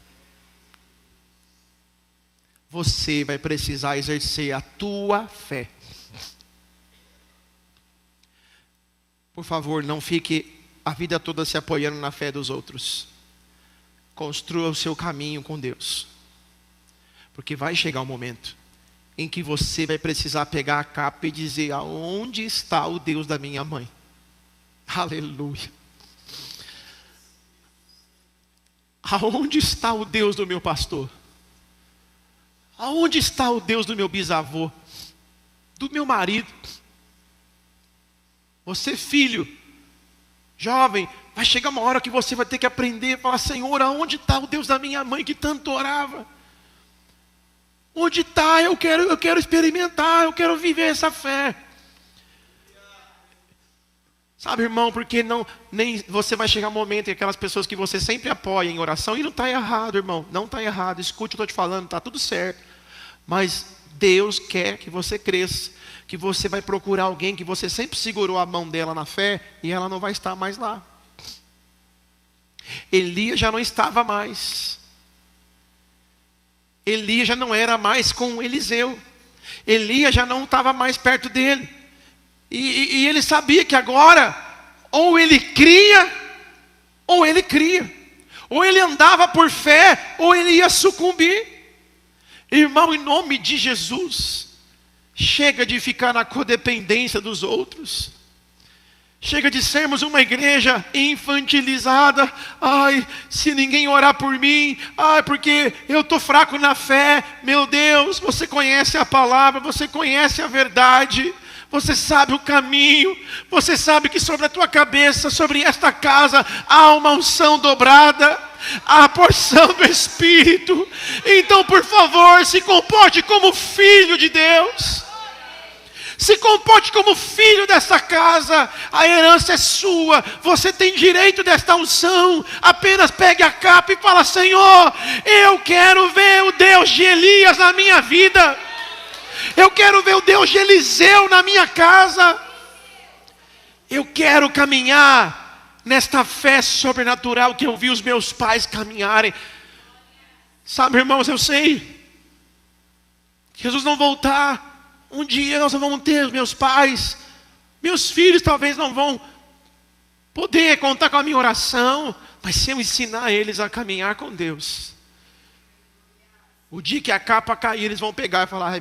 Speaker 1: Você vai precisar exercer a tua fé. Por favor, não fique a vida toda se apoiando na fé dos outros. Construa o seu caminho com Deus. Porque vai chegar um momento em que você vai precisar pegar a capa e dizer: aonde está o Deus da minha mãe? Aleluia. Aonde está o Deus do meu pastor? Aonde está o Deus do meu bisavô? Do meu marido? Você, filho, jovem, vai chegar uma hora que você vai ter que aprender a falar: Senhor, aonde está o Deus da minha mãe que tanto orava? Onde está? Eu quero experimentar, eu quero viver essa fé. Sabe, irmão, porque nem você vai chegar um momento em aquelas pessoas que você sempre apoia em oração, e não está errado, irmão, não está errado, escute o que eu estou te falando, está tudo certo. Mas Deus quer que você cresça, que você vai procurar alguém que você sempre segurou a mão dela na fé, e ela não vai estar mais lá. Elias já não estava mais. Elias já não era mais com Eliseu. Elias já não estava mais perto dele. E ele sabia que agora, ou ele cria, ou ele cria. Ou ele andava por fé, ou ele ia sucumbir. Irmão, em nome de Jesus, chega de ficar na codependência dos outros. Chega de sermos uma igreja infantilizada. Ai, se ninguém orar por mim, ai, porque eu estou fraco na fé. Meu Deus, você conhece a palavra, você conhece a verdade, você sabe o caminho, você sabe que sobre a tua cabeça, sobre esta casa, há uma unção dobrada, há a porção do Espírito. Então, por favor, se comporte como filho de Deus. Se comporte como filho dessa casa. A herança é sua. Você tem direito desta unção. Apenas pegue a capa e fala: Senhor, eu quero ver o Deus de Elias na minha vida. Eu quero ver o Deus de Eliseu na minha casa. Eu quero caminhar nesta fé sobrenatural que eu vi os meus pais caminharem. Sabe, irmãos, eu sei que Jesus não voltar, um dia nós não vamos ter os meus pais, meus filhos talvez não vão poder contar com a minha oração, mas se eu ensinar eles a caminhar com Deus, o dia que a capa cair, eles vão pegar e falar: é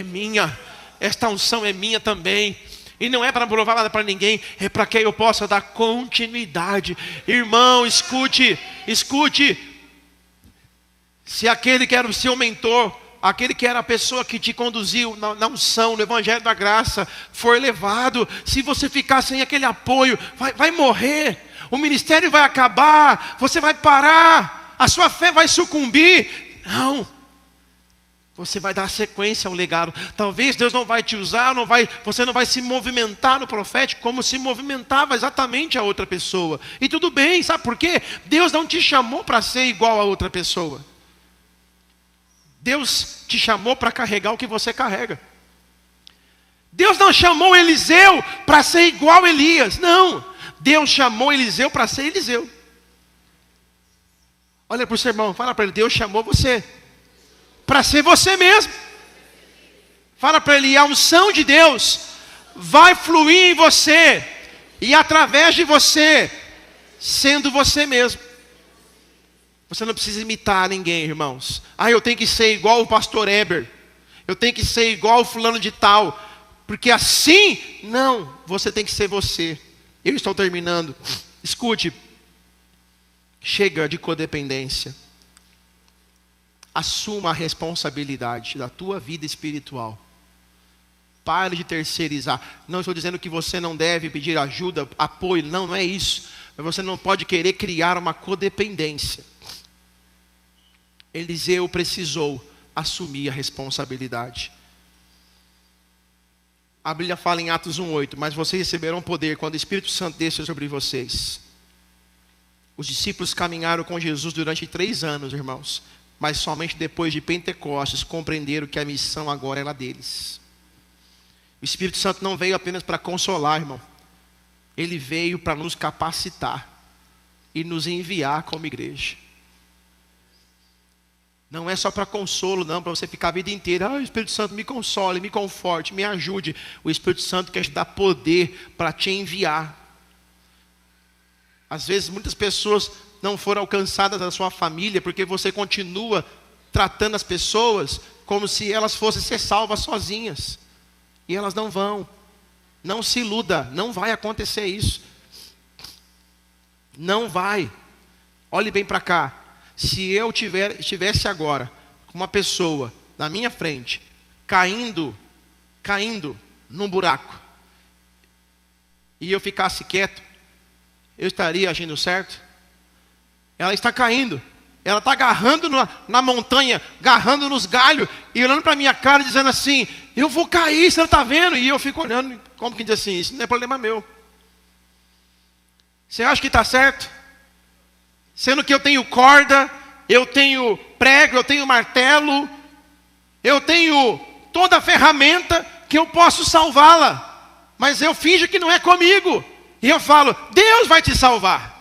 Speaker 1: minha, esta unção é minha também. E não é para provar nada para ninguém, é para que eu possa dar continuidade. Irmão, escute. Se aquele que era o seu mentor, aquele que era a pessoa que te conduziu na unção, no evangelho da graça, for levado, se você ficar sem aquele apoio, vai morrer, o ministério vai acabar, você vai parar, a sua fé vai sucumbir. Não, você vai dar sequência ao legado. Talvez Deus não vai te usar, você não vai se movimentar no profético como se movimentava exatamente a outra pessoa. E tudo bem, sabe por quê? Deus não te chamou para ser igual a outra pessoa. Deus te chamou para carregar o que você carrega. Deus não chamou Eliseu para ser igual a Elias. Não, Deus chamou Eliseu para ser Eliseu. Olha para o seu irmão, fala para ele: Deus chamou você para ser você mesmo. Fala para ele: a unção de Deus vai fluir em você, e através de você, sendo você mesmo. Você não precisa imitar ninguém, irmãos. Eu tenho que ser igual o pastor Eber, eu tenho que ser igual o fulano de tal, porque assim, não, você tem que ser você. Eu estou terminando. Escute, chega de codependência. Assuma a responsabilidade da tua vida espiritual. Pare de terceirizar. Não estou dizendo que você não deve pedir ajuda, apoio. Não é isso. Mas você não pode querer criar uma codependência. Eliseu precisou assumir a responsabilidade. A Bíblia fala em Atos 1:8: mas vocês receberão poder quando o Espírito Santo descer sobre vocês. Os discípulos caminharam com Jesus durante 3 anos, irmãos. Mas somente depois de Pentecostes compreenderam que a missão agora era deles. O Espírito Santo não veio apenas para consolar, irmão. Ele veio para nos capacitar e nos enviar como igreja. Não é só para consolo, não, para você ficar a vida inteira: o Espírito Santo me console, me conforte, me ajude. O Espírito Santo quer te dar poder para te enviar. Às vezes muitas pessoas não foram alcançadas da sua família, porque você continua tratando as pessoas como se elas fossem ser salvas sozinhas. E elas não vão. Não se iluda, não vai acontecer isso. Não vai. Olhe bem para cá. Se eu estivesse agora com uma pessoa na minha frente, caindo num buraco, e eu ficasse quieto, eu estaria agindo certo? Ela está caindo, ela está agarrando na montanha, agarrando nos galhos, e olhando para a minha cara dizendo assim: Eu vou cair, você não está vendo? E eu fico olhando, como que diz assim, isso não é problema meu. Você acha que está certo? Sendo que eu tenho corda, eu tenho prego, eu tenho martelo, eu tenho toda a ferramenta que eu posso salvá-la. Mas eu finjo que não é comigo. E eu falo, Deus vai te salvar.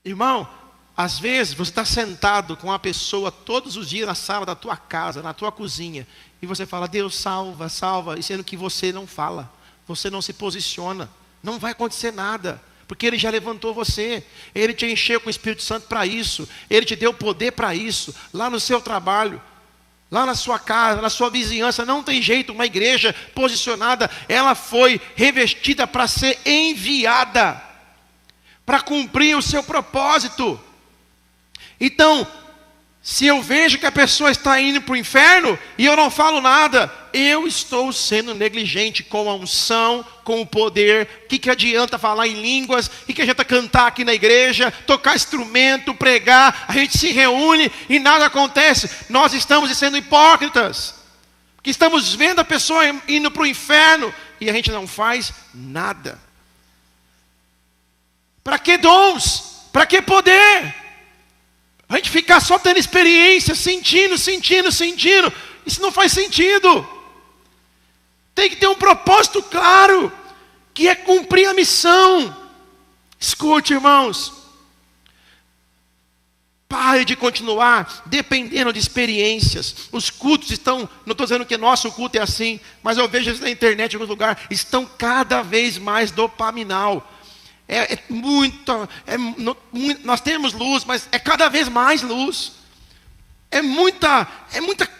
Speaker 1: Irmão, às vezes você está sentado com uma pessoa todos os dias na sala da tua casa, na tua cozinha. E você fala, Deus salva, salva. E sendo que você não fala, você não se posiciona. Não vai acontecer nada. Porque Ele já levantou você. Ele te encheu com o Espírito Santo para isso. Ele te deu poder para isso. Lá no seu trabalho. Lá na sua casa, na sua vizinhança, não tem jeito, uma igreja posicionada, ela foi revestida para ser enviada, para cumprir o seu propósito. Então, se eu vejo que a pessoa está indo para o inferno, e eu não falo nada, eu estou sendo negligente com a unção, com o poder. O que adianta falar em línguas? O que adianta cantar aqui na igreja, tocar instrumento, pregar? A gente se reúne e nada acontece. Nós estamos sendo hipócritas, porque estamos vendo a pessoa indo para o inferno, e a gente não faz nada. Para que dons? Para que poder? A gente ficar só tendo experiência, sentindo. Isso não faz sentido. Tem que ter um propósito claro, que é cumprir a missão. Escute, irmãos. Pare de continuar dependendo de experiências. Os cultos estão, não estou dizendo que nosso culto é assim, mas eu vejo isso na internet em algum lugar, estão cada vez mais dopaminal. Nós temos luz, mas é cada vez mais luz. É muita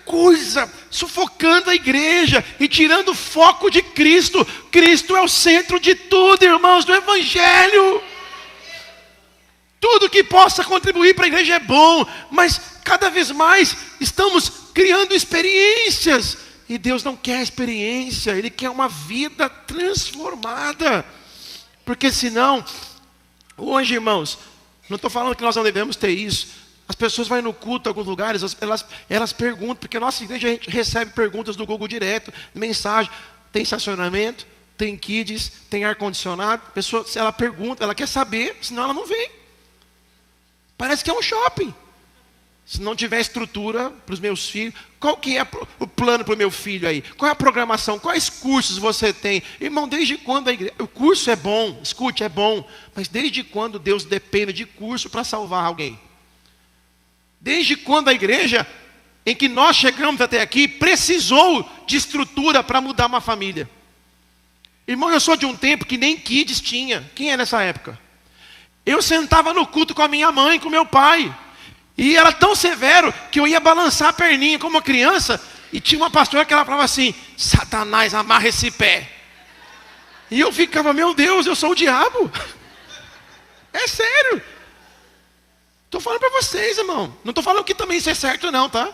Speaker 1: coisa sufocando a igreja e tirando o foco de Cristo. Cristo é o centro de tudo, irmãos, do Evangelho. Tudo que possa contribuir para a igreja é bom, mas cada vez mais estamos criando experiências. E Deus não quer experiência, Ele quer uma vida transformada. Porque senão, hoje, irmãos, não estou falando que nós não devemos ter isso. As pessoas vão no culto em alguns lugares, elas perguntam, porque a nossa igreja a gente recebe perguntas do Google direto, mensagem, tem estacionamento, tem kids, tem ar-condicionado. A pessoa, se ela pergunta, ela quer saber, senão ela não vem. Parece que é um shopping. Se não tiver estrutura para os meus filhos, qual que é o plano para o meu filho aí? Qual é a programação? Quais cursos você tem? Irmão, desde quando a igreja... O curso é bom, escute, é bom. Mas desde quando Deus depende de curso para salvar alguém? Desde quando a igreja, em que nós chegamos até aqui, precisou de estrutura para mudar uma família? Irmão, eu sou de um tempo que nem kids tinha. Quem é nessa época? Eu sentava no culto com a minha mãe, com meu pai. E era tão severo que eu ia balançar a perninha como uma criança. E tinha uma pastora que ela falava assim, Satanás, amarra esse pé. E eu ficava, meu Deus, eu sou o diabo. É sério. Estou falando para vocês, irmão. Não estou falando que também isso é certo não, tá?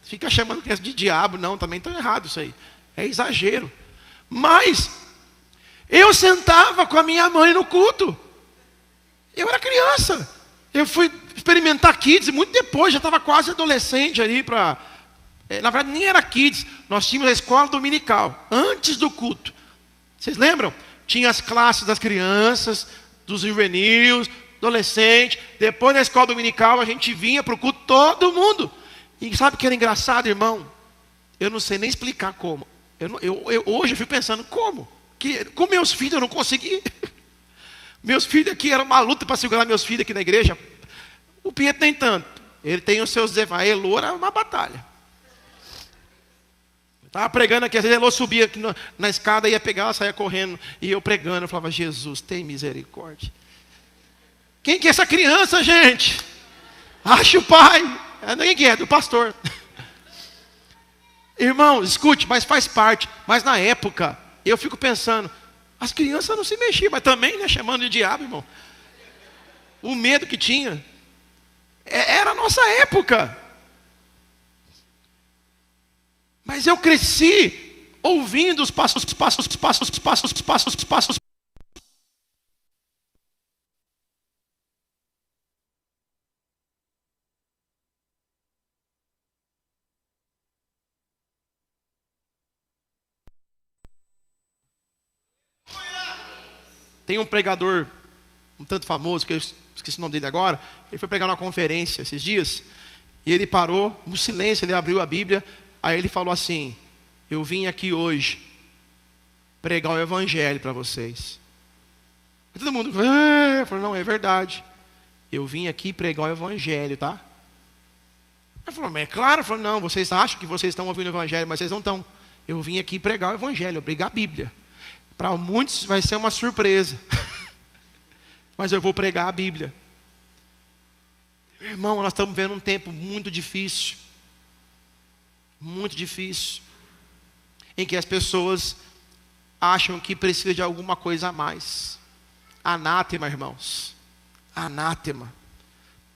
Speaker 1: Fica chamando criança de diabo, não. Também está errado isso aí. É exagero. Mas, eu sentava com a minha mãe no culto. Eu era criança. Eu fui experimentar kids, muito depois, já estava quase adolescente ali para... na verdade, nem era kids. Nós tínhamos a escola dominical, antes do culto. Vocês lembram? Tinha as classes das crianças, dos juvenis, adolescentes. Depois da escola dominical, a gente vinha para o culto, todo mundo. E sabe o que era engraçado, irmão? Eu não sei nem explicar como. Hoje eu fico pensando, como? Com meus filhos eu não consegui. Meus filhos aqui, era uma luta para segurar meus filhos aqui na igreja. O Pietro nem tanto. Ele tem os seus desafios. A Elô era uma batalha. Estava pregando aqui, às vezes a Elô subia aqui na escada, ia pegar, ela saía correndo. E eu pregando, eu falava, Jesus, tem misericórdia. Quem que é essa criança, gente? Acha o pai. Quem que é? Do pastor. Irmão, escute, mas faz parte. Mas na época, eu fico pensando, as crianças não se mexiam, mas também, né, chamando de diabo, irmão. O medo que tinha. Era a nossa época. Mas eu cresci ouvindo os passos. Tem um pregador, um tanto famoso, que eu esqueci o nome dele agora. Ele foi pregar numa conferência esses dias. E ele parou, no silêncio, ele abriu a Bíblia. Aí ele falou assim: eu vim aqui hoje pregar o evangelho para vocês. E todo mundo falou: não, é verdade. Eu vim aqui pregar o evangelho, tá? Ele falou: mas é claro. Ele falou: não, vocês acham que vocês estão ouvindo o evangelho, mas vocês não estão. Eu vim aqui pregar o evangelho, pregar a Bíblia. Para muitos vai ser uma surpresa. Mas eu vou pregar a Bíblia. Irmão, nós estamos vendo um tempo muito difícil. Muito difícil. Em que as pessoas acham que precisa de alguma coisa a mais. Anátema, irmãos. Anátema.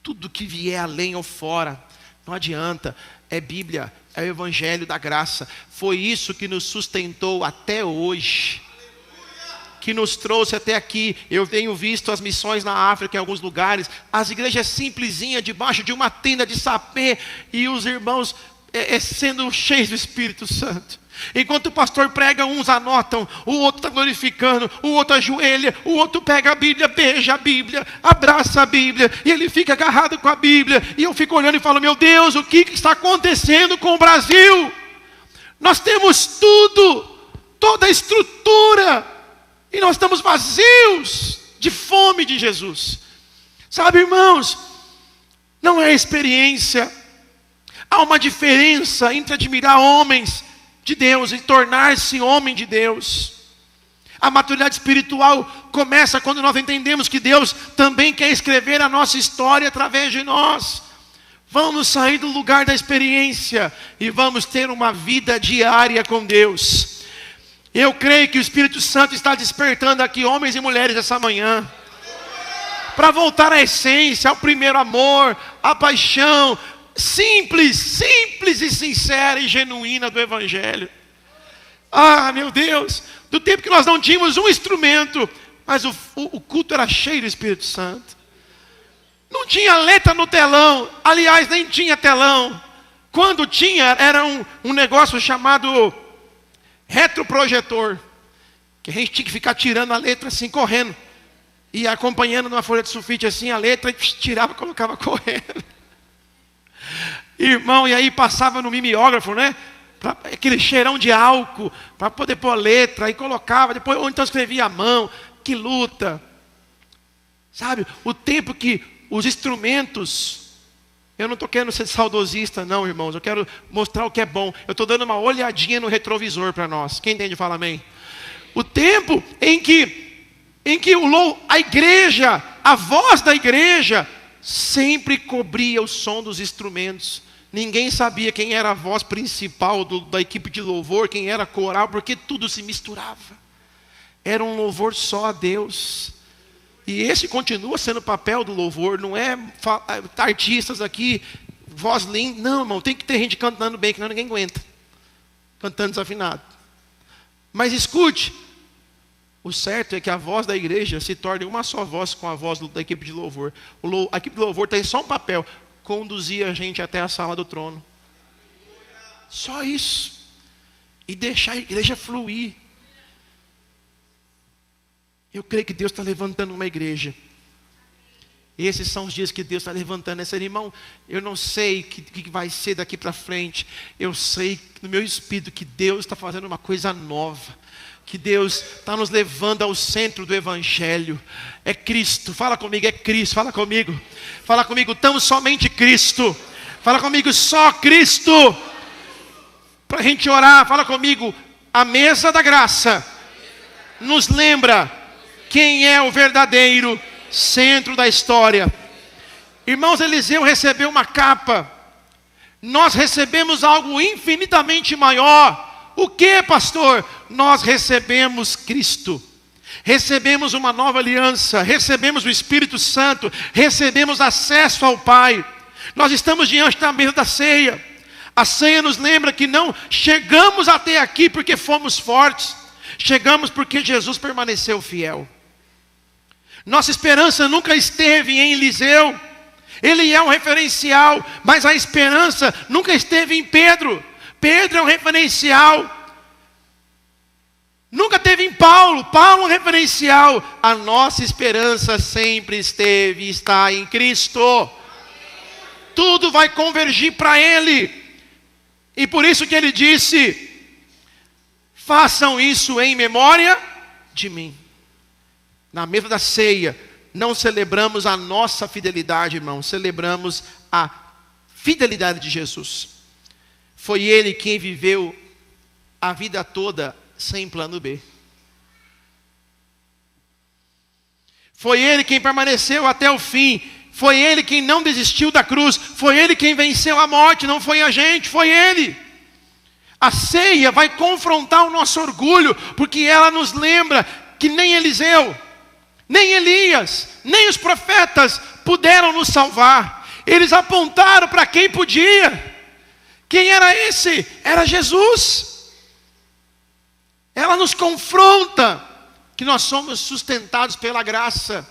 Speaker 1: Tudo que vier além ou fora, não adianta. É Bíblia, é o Evangelho da graça. Foi isso que nos sustentou até hoje, que nos trouxe até aqui. Eu tenho visto as missões na África, em alguns lugares, as igrejas simplesinhas, debaixo de uma tenda de sapê, e os irmãos sendo cheios do Espírito Santo. Enquanto o pastor prega, uns anotam, o outro está glorificando, o outro ajoelha, o outro pega a Bíblia, beija a Bíblia, abraça a Bíblia, e ele fica agarrado com a Bíblia. E eu fico olhando e falo: meu Deus, o que está acontecendo com o Brasil? Nós temos tudo, toda a estrutura, e nós estamos vazios de fome de Jesus. Sabe, irmãos, não é experiência. Há uma diferença entre admirar homens de Deus e tornar-se homem de Deus. A maturidade espiritual começa quando nós entendemos que Deus também quer escrever a nossa história através de nós. Vamos sair do lugar da experiência e vamos ter uma vida diária com Deus. Eu creio que o Espírito Santo está despertando aqui homens e mulheres essa manhã, para voltar à essência, ao primeiro amor, à paixão simples e sincera e genuína do Evangelho. Ah, meu Deus, do tempo que nós não tínhamos um instrumento, mas o culto era cheio do Espírito Santo. Não tinha letra no telão, aliás, nem tinha telão. Quando tinha, era um negócio chamado retroprojetor, que a gente tinha que ficar tirando a letra assim, correndo, e acompanhando numa folha de sulfite assim, a letra, e tirava e colocava correndo. Irmão, e aí passava no mimeógrafo, né? Aquele cheirão de álcool, para poder pôr a letra, aí colocava, depois, ou então escrevia à mão. Que luta. Sabe, o tempo que os instrumentos, eu não estou querendo ser saudosista não, irmãos, eu quero mostrar o que é bom. Eu estou dando uma olhadinha no retrovisor para nós. Quem entende, fala amém. O tempo em que a igreja, a voz da igreja, sempre cobria o som dos instrumentos. Ninguém sabia quem era a voz principal da equipe de louvor, quem era a coral, porque tudo se misturava. Era um louvor só a Deus. E esse continua sendo o papel do louvor. Não é artistas aqui, voz linda. Não, irmão, tem que ter gente cantando bem, que não ninguém aguenta. Cantando desafinado. Mas escute, o certo é que a voz da igreja se torne uma só voz com a voz da equipe de louvor. A equipe de louvor tem só um papel: conduzir a gente até a sala do trono. Só isso. E deixar a igreja fluir. Eu creio que Deus está levantando uma igreja. Esses são os dias que Deus está levantando essa irmão. Eu não sei o que vai ser daqui para frente. Eu sei no meu espírito que Deus está fazendo uma coisa nova. Que Deus está nos levando ao centro do Evangelho. É Cristo, fala comigo, é Cristo, fala comigo, tão somente Cristo, fala comigo, só Cristo. Para a gente orar, fala comigo, a mesa da graça nos lembra quem é o verdadeiro centro da história. Irmãos, Eliseu recebeu uma capa, nós recebemos algo infinitamente maior. O que, pastor? Nós recebemos Cristo, recebemos uma nova aliança, recebemos o Espírito Santo, recebemos acesso ao Pai. Nós estamos diante da mesa da ceia. A ceia nos lembra que não chegamos até aqui porque fomos fortes, chegamos porque Jesus permaneceu fiel. Nossa esperança nunca esteve em Eliseu, ele é um referencial, mas a esperança nunca esteve em Pedro. Pedro é um referencial. Nunca teve em Paulo. Paulo é um referencial. A nossa esperança sempre esteve e está em Cristo. Tudo vai convergir para Ele. E por isso que Ele disse: façam isso em memória de mim. Na mesa da ceia, não celebramos a nossa fidelidade, irmão. Celebramos a fidelidade de Jesus. Foi Ele quem viveu a vida toda sem plano B. Foi Ele quem permaneceu até o fim. Foi Ele quem não desistiu da cruz. Foi Ele quem venceu a morte. Não foi a gente, foi Ele. A ceia vai confrontar o nosso orgulho, porque ela nos lembra que nem Eliseu, nem Elias, nem os profetas puderam nos salvar. Eles apontaram para quem podia. Quem era esse? Era Jesus. Ela nos confronta que nós somos sustentados pela graça.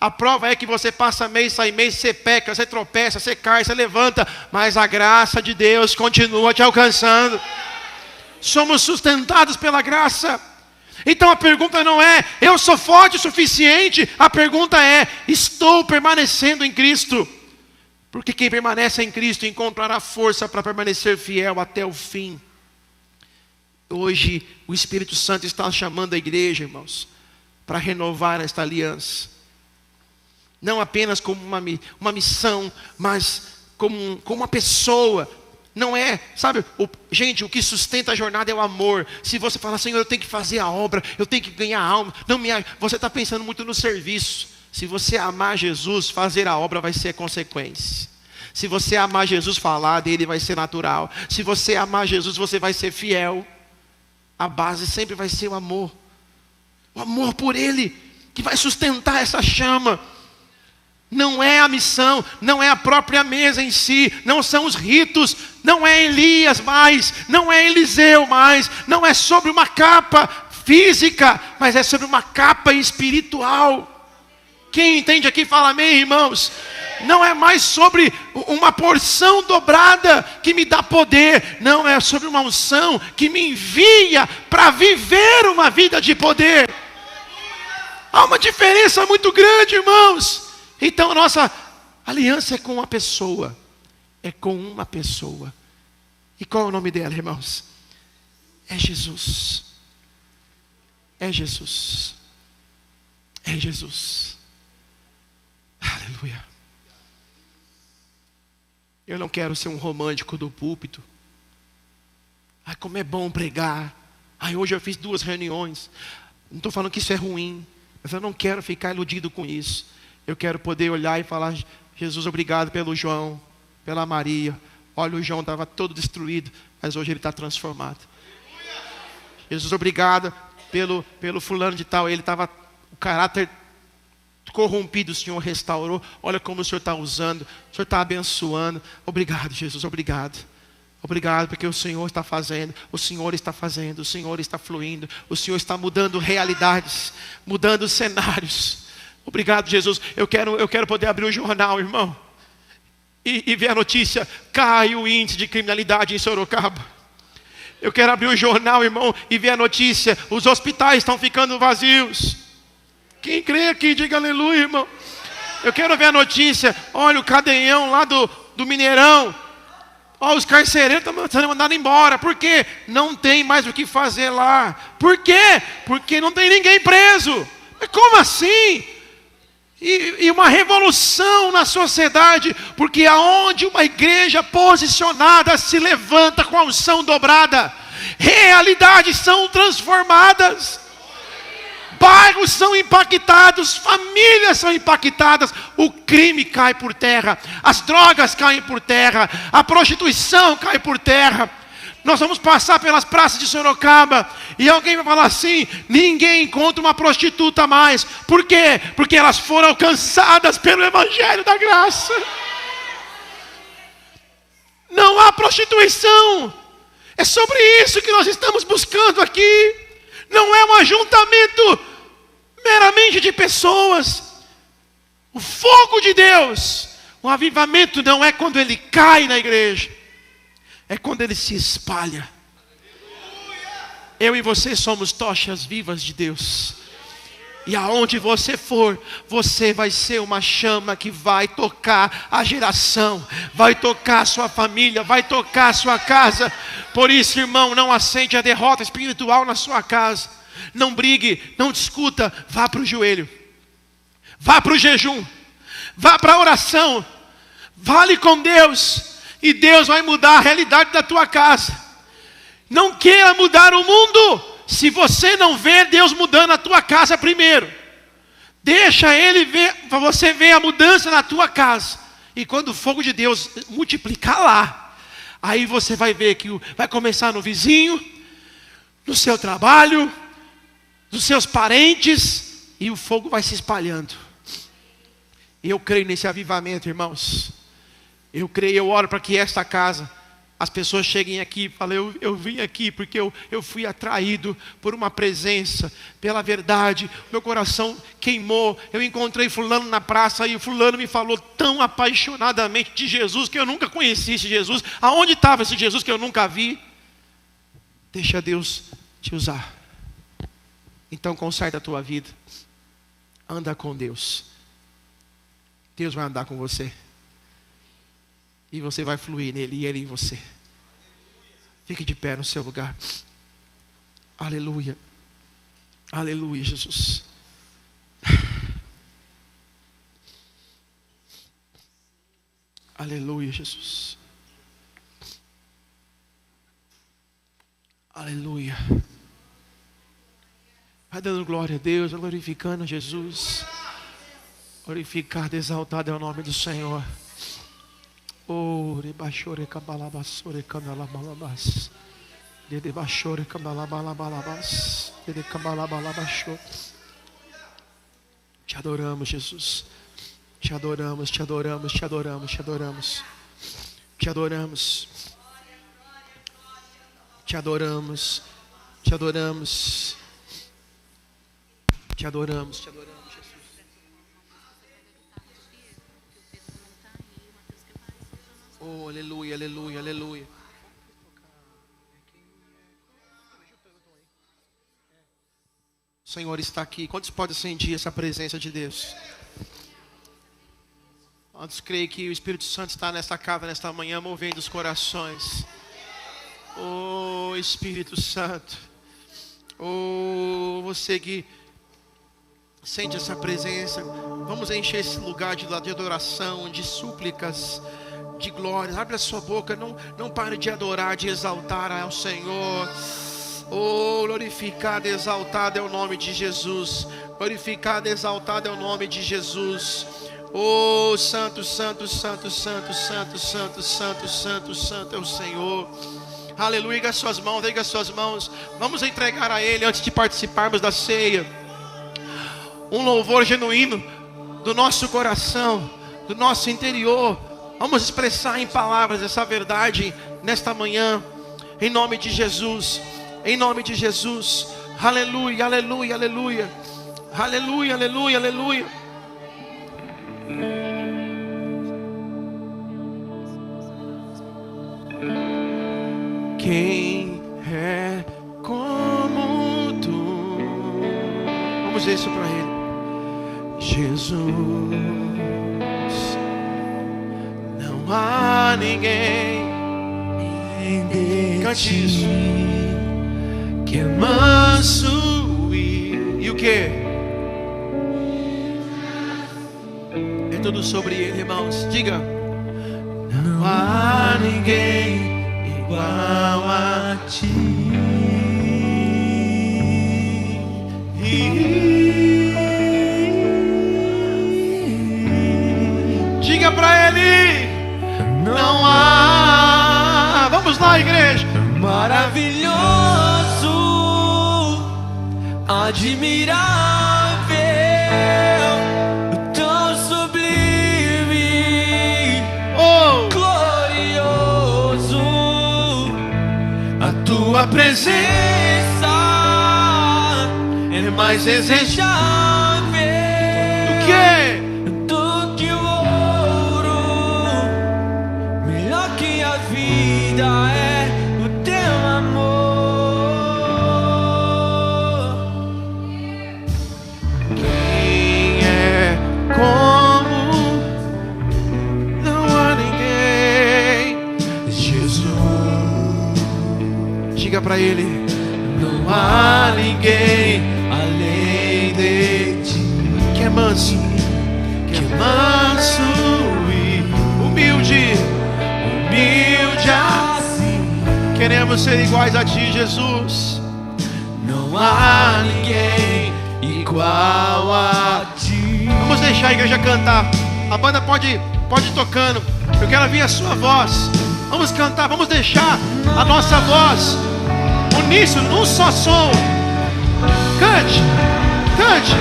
Speaker 1: A prova é que você passa mês, sai mês, você peca, você tropeça, você cai, você levanta, mas a graça de Deus continua te alcançando. Somos sustentados pela graça. Então a pergunta não é: eu sou forte o suficiente? A pergunta é: estou permanecendo em Cristo? Porque quem permanece em Cristo encontrará força para permanecer fiel até o fim. Hoje o Espírito Santo está chamando a igreja, irmãos, para renovar esta aliança. Não apenas como uma missão, mas como uma pessoa. Não é, sabe, gente, o que sustenta a jornada é o amor. Se você falar: Senhor, eu tenho que fazer a obra, eu tenho que ganhar alma, você está pensando muito no serviço. Se você amar Jesus, fazer a obra vai ser consequência. Se você amar Jesus, falar dele vai ser natural. Se você amar Jesus, você vai ser fiel. A base sempre vai ser o amor. O amor por Ele, que vai sustentar essa chama. Não é a missão, não é a própria mesa em si, não são os ritos, não é Elias mais, não é Eliseu mais, não é sobre uma capa física, mas é sobre uma capa espiritual. Quem entende aqui fala amém, irmãos. Não é mais sobre uma porção dobrada que me dá poder, não, é sobre uma unção que me envia para viver uma vida de poder. Há uma diferença muito grande, irmãos. Então a nossa aliança é com uma pessoa. É com uma pessoa. E qual é o nome dela, irmãos? É Jesus. É Jesus. É Jesus. Aleluia. Eu não quero ser um romântico do púlpito. Ai, como é bom pregar. Ai, hoje eu fiz 2 reuniões. Não estou falando que isso é ruim, mas eu não quero ficar iludido com isso. Eu quero poder olhar e falar: Jesus, obrigado pelo João, pela Maria. Olha, o João estava todo destruído, mas hoje ele está transformado. Jesus, obrigado pelo fulano de tal. Ele estava, o caráter corrompido, o Senhor restaurou. Olha como o Senhor está usando, o Senhor está abençoando. Obrigado, Jesus, obrigado. Obrigado porque o Senhor está fazendo, o Senhor está fazendo, o Senhor está fluindo, o Senhor está mudando realidades, mudando cenários. Obrigado, Jesus. Eu quero poder abrir o jornal, irmão, e ver a notícia: cai o índice de criminalidade em Sorocaba. Eu quero abrir o jornal, irmão, e ver a notícia: os hospitais estão ficando vazios. Quem crê aqui, diga aleluia, irmão. Eu quero ver a notícia: olha, o cadeião lá do Mineirão, olha, os carcereiros estão sendo mandados embora. Por quê? Não tem mais o que fazer lá. Por quê? Porque não tem ninguém preso. Mas como assim? E uma revolução na sociedade, porque aonde uma igreja posicionada se levanta com a unção dobrada, realidades são transformadas, bairros são impactados, famílias são impactadas, o crime cai por terra, as drogas caem por terra, a prostituição cai por terra. Nós vamos passar pelas praças de Sorocaba e alguém vai falar assim: ninguém encontra uma prostituta mais. Por quê? Porque elas foram alcançadas pelo Evangelho da Graça. Não há prostituição. É sobre isso que nós estamos buscando aqui. Não é um ajuntamento meramente de pessoas. O fogo de Deus, o avivamento não é quando ele cai na igreja, é quando ele se espalha. Eu e você somos tochas vivas de Deus. E aonde você for, você vai ser uma chama que vai tocar a geração, vai tocar a sua família, vai tocar a sua casa. Por isso, irmão, não aceite a derrota espiritual na sua casa. Não brigue, não discuta, vá para o joelho, vá para o jejum, vá para a oração, fale com Deus, e Deus vai mudar a realidade da tua casa. Não queira mudar o mundo se você não vê Deus mudando a tua casa primeiro. Deixa Ele ver, para você ver a mudança na tua casa. E quando o fogo de Deus multiplicar lá, aí você vai ver que vai começar no vizinho, no seu trabalho, nos seus parentes, e o fogo vai se espalhando. E eu creio nesse avivamento, irmãos. Eu creio, eu oro para que esta casa, as pessoas cheguem aqui e falem, eu vim aqui porque eu fui atraído por uma presença, pela verdade, meu coração queimou, eu encontrei fulano na praça e o fulano me falou tão apaixonadamente de Jesus, que eu nunca conheci esse Jesus. Aonde estava esse Jesus que eu nunca vi? Deixa Deus te usar. Então conserta a tua vida, anda com Deus. Deus vai andar com você. E você vai fluir nele e ele em você. Fique de pé no seu lugar. Aleluia. Aleluia, Jesus. Aleluia, Jesus. Aleluia. Vai dando glória a Deus, glorificando Jesus. Glorificado, exaltado é o nome do Senhor. Oh, rebachore cambalabasore candalabalabas. Dede bachore cambalabalabalabas. Dede cambalabalabacho. Te adoramos, Jesus. Te adoramos, te adoramos, te adoramos, te adoramos. Te adoramos. Te adoramos. Te adoramos. Te adoramos, te adoramos. Oh, aleluia, aleluia, aleluia. O Senhor está aqui. Quantos podem sentir essa presença de Deus? Quantos creem que o Espírito Santo está nesta casa, nesta manhã, movendo os corações? Oh, Espírito Santo. Oh, você que sente essa presença, vamos encher esse lugar de adoração, de súplicas, de glória. Abre a sua boca, não pare de adorar, de exaltar ao Senhor. Oh, glorificado, exaltado é o nome de Jesus. Glorificado, exaltado é o nome de Jesus. Oh, santo, santo, santo, santo, santo, santo, santo, santo, santo é o Senhor. Aleluia, erga as suas mãos, erga as suas mãos. Vamos entregar a Ele antes de participarmos da ceia. Um louvor genuíno do nosso coração, do nosso interior. Vamos expressar em palavras essa verdade nesta manhã, em nome de Jesus, em nome de Jesus. Aleluia, aleluia, aleluia, aleluia, aleluia, aleluia. Quem é como tu? Vamos dizer isso para Ele. Jesus, não há ninguém. Cante isso. Que é manso e o que? É tudo sobre Ele, irmãos. Diga. Não há ninguém igual a ti. Diga para Ele, não há. Vamos lá, igreja.
Speaker 2: Maravilhoso, admirável, tão sublime,
Speaker 1: Oh,
Speaker 2: glorioso, a tua presença é mais desejável
Speaker 1: do que?
Speaker 2: do que o ouro, melhor que a vida é o teu amor.
Speaker 1: Diga para Ele:
Speaker 2: não há ninguém além de ti,
Speaker 1: que é manso,
Speaker 2: que é manso e
Speaker 1: humilde.
Speaker 2: humilde assim.
Speaker 1: Queremos ser iguais a Ti, Jesus.
Speaker 2: Não há ninguém igual a ti.
Speaker 1: Vamos deixar a igreja cantar. A banda pode ir tocando. Eu quero ouvir a sua voz. Vamos cantar, vamos deixar a nossa voz uníssono, num só som. Cante, cante.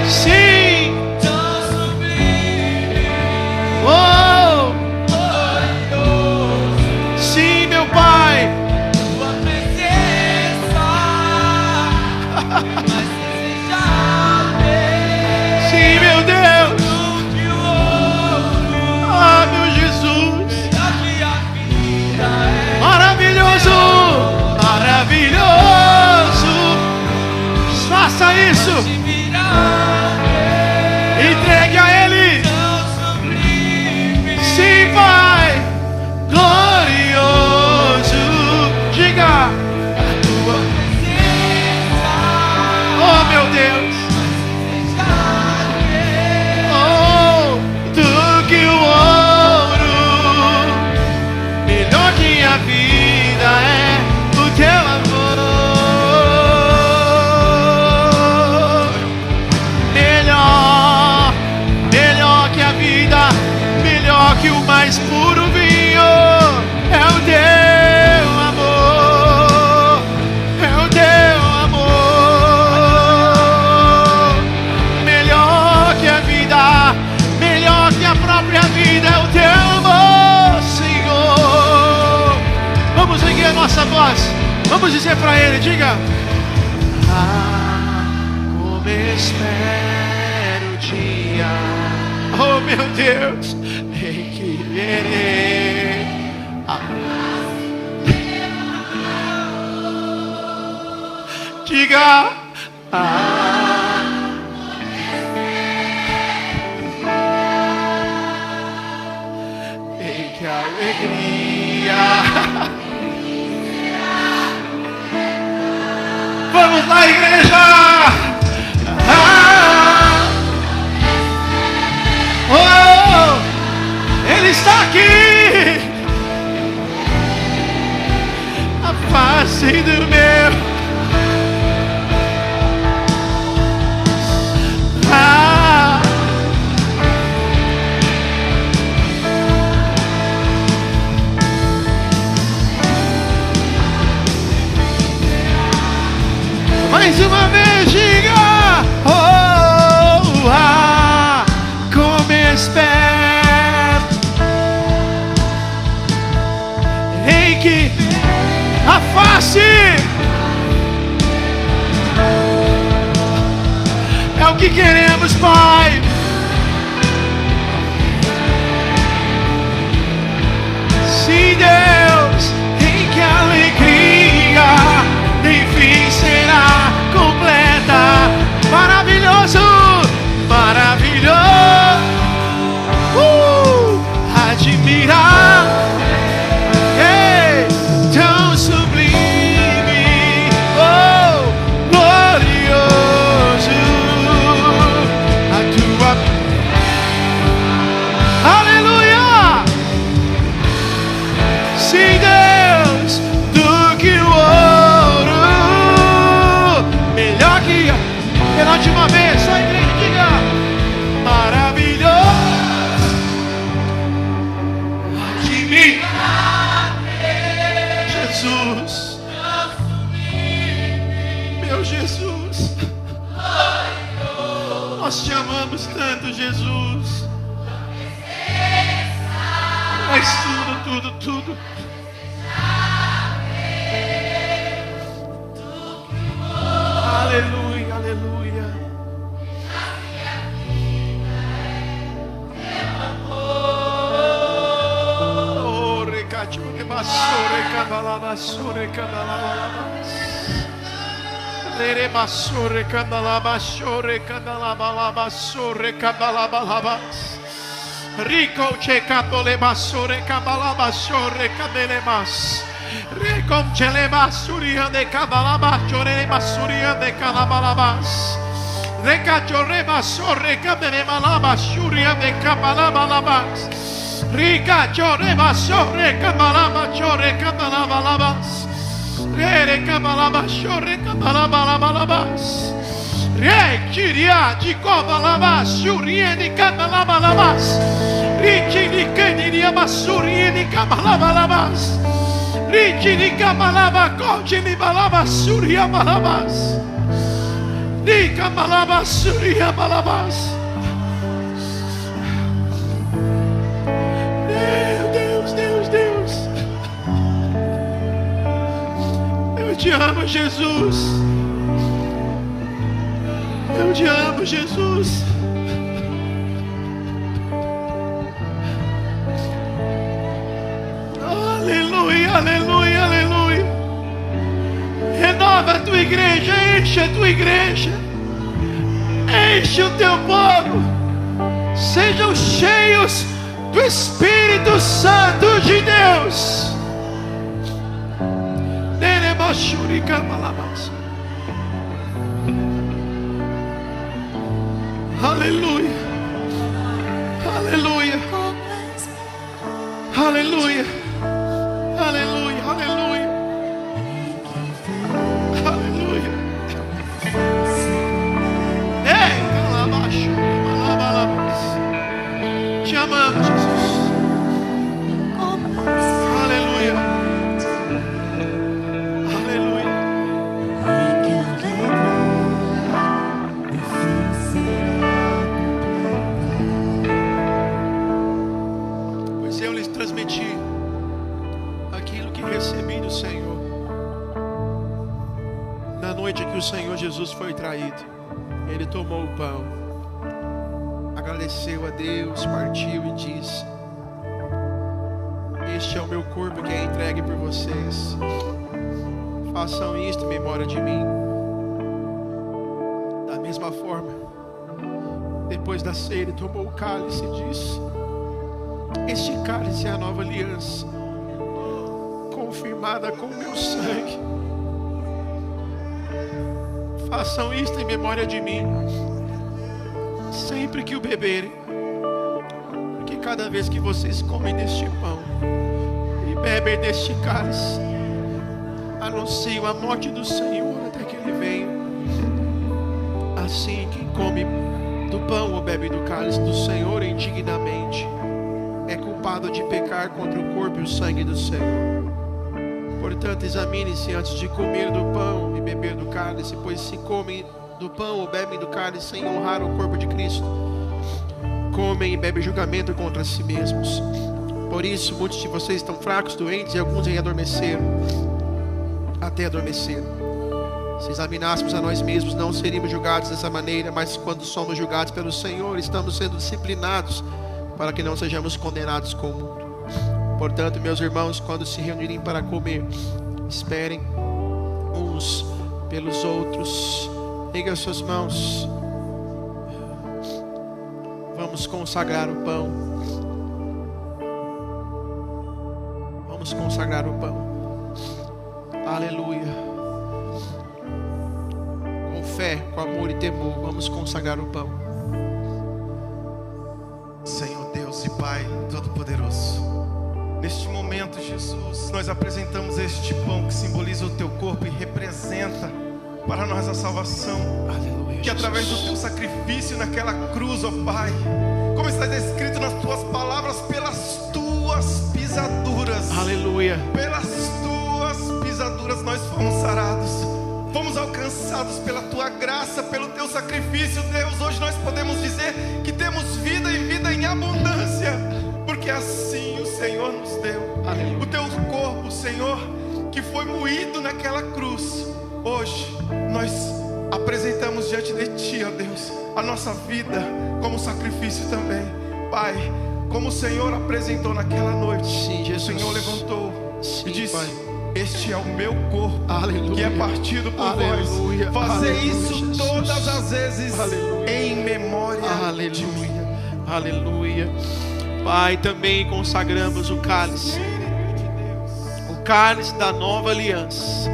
Speaker 1: Sim. Oh. Sim, meu Pai.
Speaker 2: Tua presença mais desejável.
Speaker 1: Sim, meu Deus.
Speaker 2: Que o ouro,
Speaker 1: Ah, meu Jesus.
Speaker 2: que a vida é.
Speaker 1: Maravilhoso, maravilhoso. Faça isso.
Speaker 2: Te virar
Speaker 1: Entregue a Ele.
Speaker 2: tão sublime.
Speaker 1: Sim, Pai. Glorioso. Diga.
Speaker 2: Tua presença
Speaker 1: Oh, meu Deus. Oh, do que o ouro. Melhor que a vida é o Teu amor. Melhor, melhor que a vida, melhor que o mais puro vinho. É o Teu amor, é o Teu amor. Melhor que a vida, melhor que a própria vida, é o Teu amor, Senhor. Vamos erguer a nossa voz, vamos dizer para Ele, diga: ah, como espero o dia, oh meu Deus, em que verei a diga, em que alegria. Vamos lá, igreja! Oh, Ele está aqui! A face do meu. Mais uma vez, diga: oh, como espero em que a face é o que queremos, Pai. Sim, Deus, em que a alegria enfim será completa. Maravilhoso, maravilhoso. Admirar, ei, tão sublime, oh, glorioso. A tua, aleluia. Sim, Deus, do que o ouro. Melhor que pela última vez, só a igreja diga: maravilhoso. De mim, Jesus, meu Jesus, nós te amamos tanto, Jesus. Mas tudo. Aleluia, aleluia. Oh, recachore, basore, cabalabasore, cabalabas. Lere masore kandalaba shore kandalaba sore kandalaba. Rico che capole masore kabalaba shore kandelemas. Recom chele masuria de kabalaba chore masuria de kalabalabas. Recachore masore kandelemalaba shuria de kabalabalabas. Rica chore masore kabalaba chore kandalabalabas. Re kabalaba shore kabalabalabas. Re chiria di kabalabas shuria de kabalabalabas. Richi di kediria masuria de kabalabalabas. Richi di kabalaba kochi di balaba suria balabas. Di kabalaba suria balabas. Deus. Eu te amo, Jesus. Eu te amo, Jesus. Aleluia. Renova a tua igreja, enche a tua igreja. Enche o teu povo. Sejam cheios do Espírito Santo de Deus. Aleluia. Ei, calabacho, malabalabas. Te amamos, Jesus. Aleluia. Pois eu lhes transmiti aquilo que recebi do Senhor. Na noite que o Senhor Jesus foi traído, Ele tomou o pão, agradeceu a Deus, partiu e disse: este é o meu corpo que é entregue por vocês. Façam isto em memória de mim. Da mesma forma, depois da ceia, Ele tomou o cálice e disse: este cálice é a nova aliança, confirmada com o meu sangue. Façam isto em memória de mim, sempre que o beberem, porque cada vez que vocês comem deste pão e bebem deste cálice, anunciam a morte do Senhor até que Ele venha. Assim, quem come do pão ou bebe do cálice do Senhor indignamente é culpado de pecar contra o corpo e o sangue do Senhor. Portanto, examine-se antes de comer do pão e beber do cálice, pois se comem do pão ou bebem do cálice sem honrar o corpo de Cristo, comem e bebem julgamento contra si mesmos. Por isso, muitos de vocês estão fracos, doentes, e alguns até adormeceram. Se examinássemos a nós mesmos, não seríamos julgados dessa maneira, mas quando somos julgados pelo Senhor, estamos sendo disciplinados para que não sejamos condenados com o mundo. Portanto, meus irmãos, quando se reunirem para comer, esperem uns pelos outros. Erga as suas mãos. Vamos consagrar o pão. Vamos consagrar o pão. Aleluia. Com fé, com amor e temor, vamos consagrar o pão.
Speaker 3: Senhor Deus e Pai Todo-Poderoso, neste momento, Jesus, nós apresentamos este pão que simboliza o Teu corpo e representa para nós a salvação.
Speaker 1: Aleluia,
Speaker 3: que através do Teu sacrifício naquela cruz, ó Pai, como está escrito nas Tuas palavras, pelas Tuas pisaduras,
Speaker 1: aleluia,
Speaker 3: pelas Tuas pisaduras nós fomos sarados, fomos alcançados pela Tua graça, pelo Teu sacrifício. Deus, hoje nós podemos dizer que temos vida e vida em abundância, porque assim o Senhor nos deu.
Speaker 1: aleluia.
Speaker 3: O Teu corpo, Senhor, que foi moído naquela cruz. Hoje nós apresentamos diante de Ti, ó Deus, a nossa vida como sacrifício também. Pai, como o Senhor apresentou naquela noite,
Speaker 1: Sim, Jesus.
Speaker 3: o Senhor levantou
Speaker 1: Sim,
Speaker 3: e disse:
Speaker 1: Pai.
Speaker 3: este é o meu corpo,
Speaker 1: Aleluia.
Speaker 3: que é partido por
Speaker 1: Aleluia.
Speaker 3: vós. Fazer
Speaker 1: Aleluia,
Speaker 3: isso
Speaker 1: Jesus.
Speaker 3: todas as vezes
Speaker 1: Aleluia.
Speaker 3: em memória de mim.
Speaker 1: Aleluia. Aleluia. Pai, também consagramos o cálice. O cálice da nova aliança.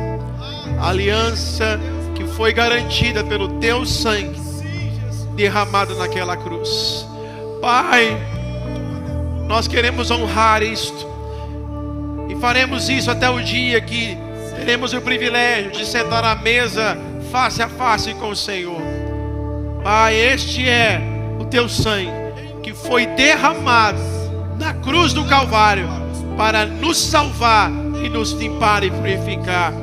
Speaker 1: A aliança que foi garantida pelo teu sangue derramado naquela cruz. Pai, nós queremos honrar isto. E faremos isso até o dia que teremos o privilégio de sentar à mesa face a face com o Senhor. Pai, este é o teu sangue que foi derramado na cruz do Calvário para nos salvar e nos limpar e purificar,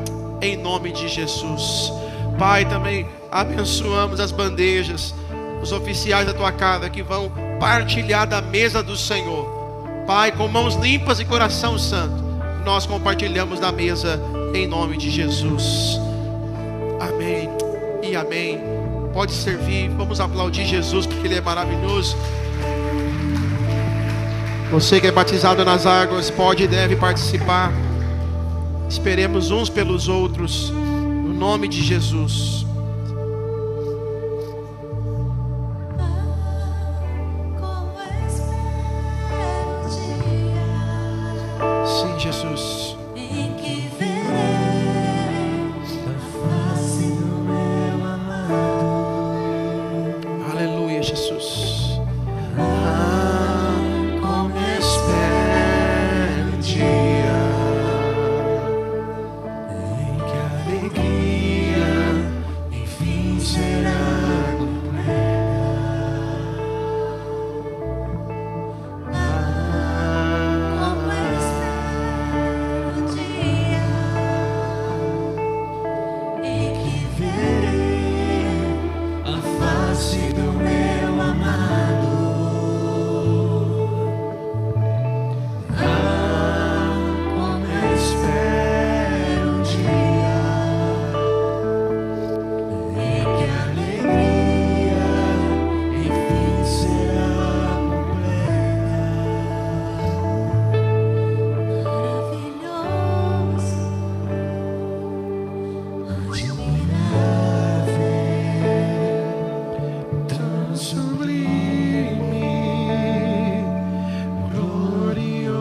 Speaker 1: em nome de Jesus. Pai, também abençoamos as bandejas, os oficiais da tua casa que vão partilhar da mesa do Senhor. Pai, com mãos limpas e coração santo, nós compartilhamos da mesa em nome de Jesus. Amém e amém. Pode servir, vamos aplaudir Jesus porque Ele é maravilhoso. Você que é batizado nas águas pode e deve participar. Esperemos uns pelos outros, no nome de Jesus. Sim, Jesus.
Speaker 4: Em que verei a face do meu amado.
Speaker 1: Aleluia, Jesus.
Speaker 4: Como espero o dia em que a alegria enfim será completa. Como espero o dia em que verei a face do meu amado. Como espero o dia em que a alegria enfim será completa. Maravilhoso, admirável, tão sublime, glorioso,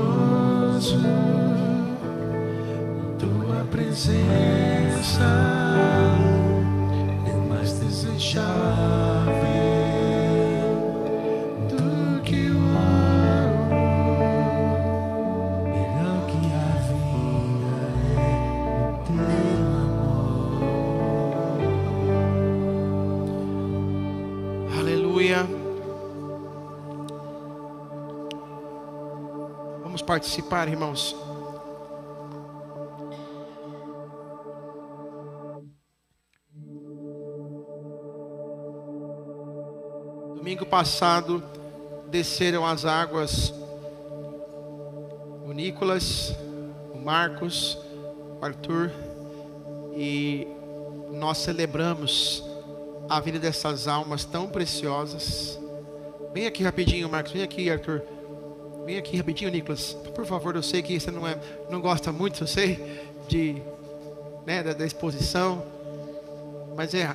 Speaker 4: tua presença é mais desejável do que o ouro, melhor que a vida é o teu amor.
Speaker 1: Aleluia. Vamos participar, irmãos. Domingo passado desceram as águas o Nicolas, o Marcos, o Arthur, e nós celebramos a vida dessas almas tão preciosas. Vem aqui rapidinho, Marcos. Vem aqui, Arthur. Vem aqui rapidinho, Nicolas. Por favor, eu sei que você não gosta muito, eu sei, da exposição, mas é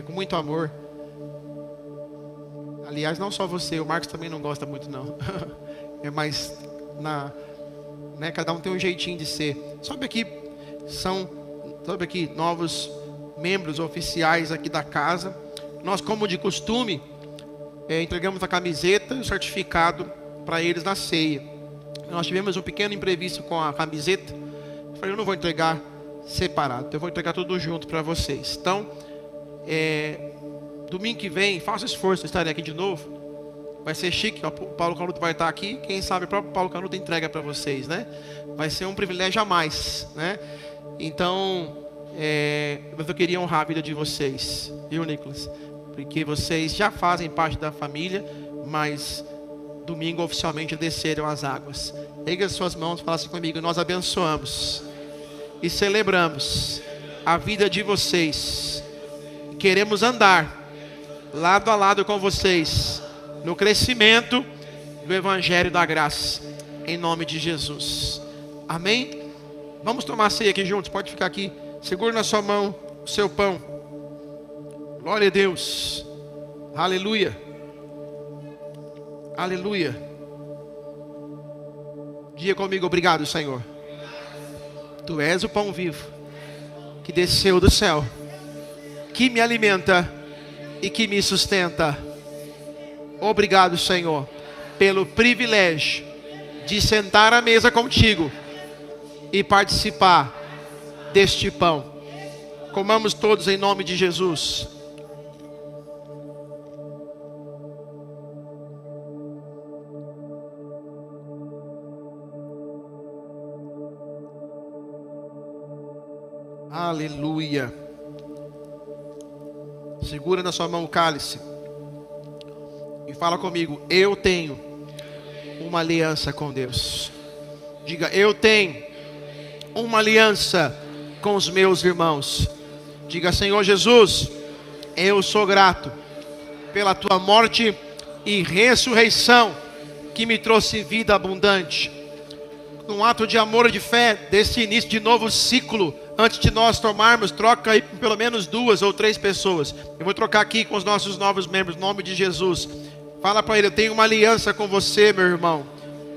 Speaker 1: com muito amor. Aliás, não só você, o Marcos também não gosta muito, não. É mais cada um tem um jeitinho de ser. Sobe aqui novos membros oficiais aqui da casa. Nós, como de costume, entregamos a camiseta e o certificado para eles na ceia. Nós tivemos um pequeno imprevisto com a camiseta. Eu falei, eu não vou entregar separado, eu vou entregar tudo junto para vocês. Então, domingo que vem, faça esforço de estarem aqui de novo. Vai ser chique, o Paulo Canuto vai estar aqui. Quem sabe o próprio Paulo Canuto entrega para vocês, né? Vai ser um privilégio a mais, né? Então, mas eu queria honrar a vida de vocês, viu, Nicolas? Porque vocês já fazem parte da família, mas domingo oficialmente desceram as águas. Erga as suas mãos e fala assim comigo: nós abençoamos e celebramos a vida de vocês. Queremos andar lado a lado com vocês no crescimento do Evangelho da Graça, em nome de Jesus. Amém? Vamos tomar ceia aqui juntos, pode ficar aqui. Segura na sua mão o seu pão. Glória a Deus. Aleluia. Aleluia. Diga comigo, obrigado, Senhor. Tu és o pão vivo que desceu do céu, que me alimenta e que me sustenta. Obrigado, Senhor, pelo privilégio de sentar à mesa contigo e participar deste pão. Comamos todos em nome de Jesus. Aleluia. Segura na sua mão o cálice e fala comigo: eu tenho uma aliança com Deus. Diga: eu tenho uma aliança com os meus irmãos. Diga: Senhor Jesus, eu sou grato pela tua morte e ressurreição que me trouxe vida abundante. Num ato de amor e de fé, desse início de novo ciclo, antes de nós tomarmos, troca aí pelo menos 2 ou 3 pessoas. Eu vou trocar aqui com os nossos novos membros, em nome de Jesus. Fala para ele: eu tenho uma aliança com você, meu irmão.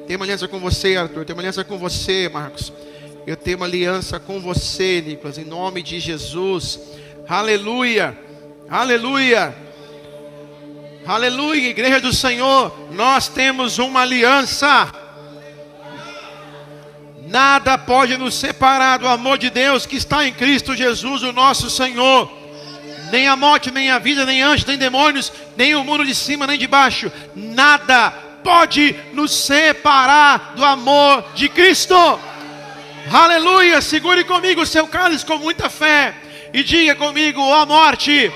Speaker 1: Tenho uma aliança com você, Arthur. Tenho uma aliança com você, Marcos. Eu tenho uma aliança com você, Nicolas, em nome de Jesus. Aleluia, aleluia, aleluia. Igreja do Senhor, nós temos uma aliança. Nada pode nos separar do amor de Deus que está em Cristo Jesus, o nosso Senhor. Nem a morte, nem a vida, nem anjos, nem demônios, nem o mundo de cima, nem de baixo. Nada pode nos separar do amor de Cristo. Aleluia. Segure comigo o seu cálice com muita fé e diga comigo: ó morte,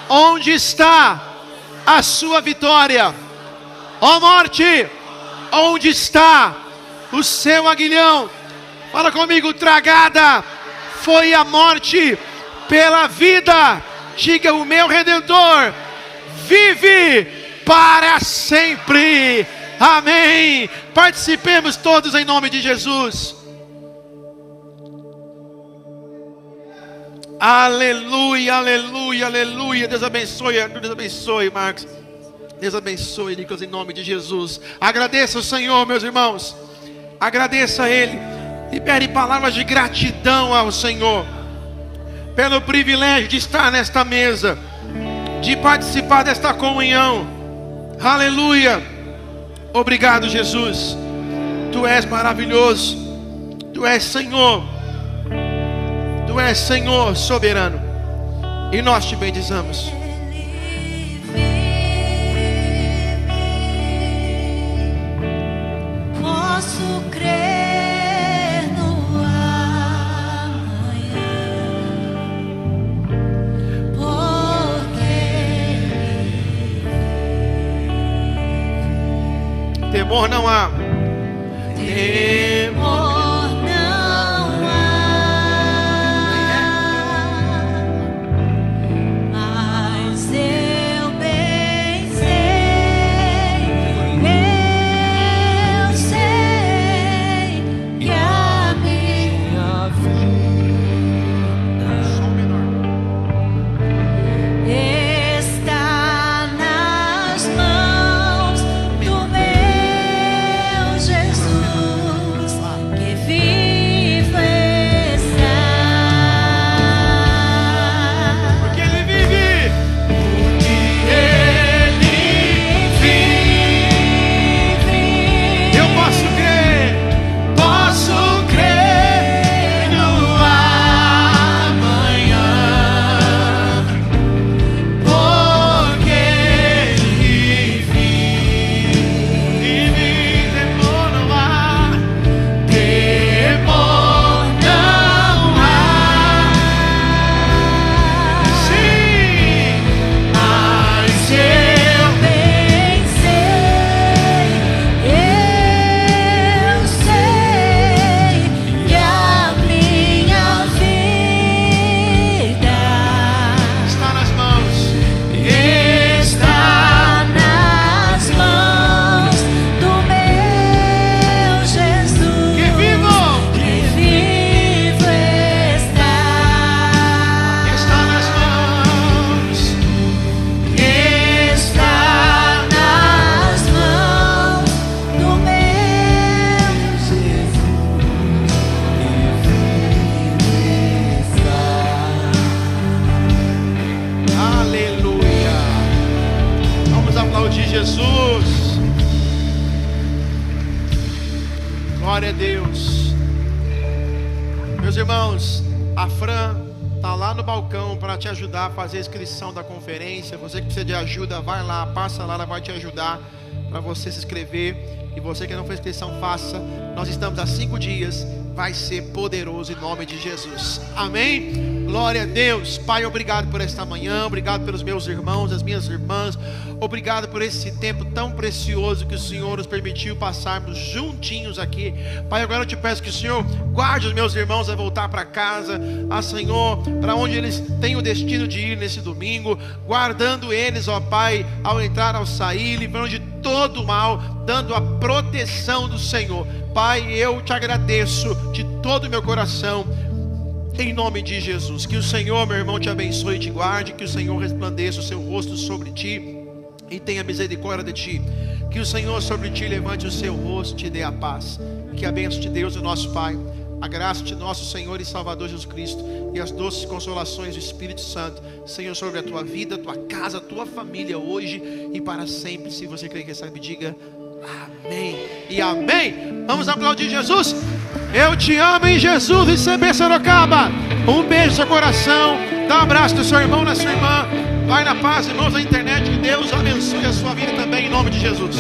Speaker 1: onde está a sua vitória? Ó morte, onde está o seu aguilhão? Fala comigo: tragada foi a morte pela vida. Diga: o meu Redentor vive para sempre. Amém. Participemos todos em nome de Jesus. Aleluia, aleluia, aleluia. Deus abençoe, Deus abençoe, Marcos. Deus abençoe, Nicolas, em nome de Jesus. Agradeça o Senhor, meus irmãos. Agradeça a Ele. Libere palavras de gratidão ao Senhor pelo privilégio de estar nesta mesa, de participar desta comunhão. Aleluia. Obrigado, Jesus. Tu és maravilhoso. Tu és Senhor. Tu és Senhor soberano. E nós te bendizamos.
Speaker 5: Posso crer no amanhã, porque
Speaker 1: Temor não há.
Speaker 5: temor não há, mas eu bem sei que a minha vida está nas mãos do meu Jesus, que
Speaker 1: Jesus. Glória a Deus. Meus irmãos, a Fran está lá no balcão para te ajudar a fazer a inscrição da conferência. Você que precisa de ajuda, vai lá, passa lá, ela vai te ajudar para você se inscrever. E você que não fez inscrição, faça. Nós estamos há 5 dias. Vai ser poderoso em nome de Jesus. Amém? Glória a Deus. Pai, obrigado por esta manhã. Obrigado pelos meus irmãos, as minhas irmãs. Obrigado por esse tempo tão precioso que o Senhor nos permitiu passarmos juntinhos aqui. Pai, agora eu te peço que o Senhor guarde os meus irmãos a voltar para casa. Senhor, para onde eles têm o destino de ir nesse domingo. Guardando eles, ó Pai, ao entrar, ao sair, livrando de todo mal, dando a proteção do Senhor. Pai, eu te agradeço de todo o meu coração, em nome de Jesus. Que o Senhor, meu irmão, te abençoe e te guarde. Que o Senhor resplandeça o seu rosto sobre ti e tenha misericórdia de ti. Que o Senhor sobre ti levante o seu rosto e te dê a paz. Que a bênção de Deus, o nosso Pai, a graça de nosso Senhor e Salvador Jesus Cristo e as doces consolações do Espírito Santo, Senhor, sobre a tua vida, tua casa, tua família, hoje e para sempre. Se você crê que sabe, diga amém e amém. Vamos aplaudir Jesus. Eu te amo em Jesus. E CB Sorocaba, um beijo no seu coração. Dá um abraço do seu irmão, na sua irmã. Vai na paz, irmãos da internet. Que Deus abençoe a sua vida também, em nome de Jesus.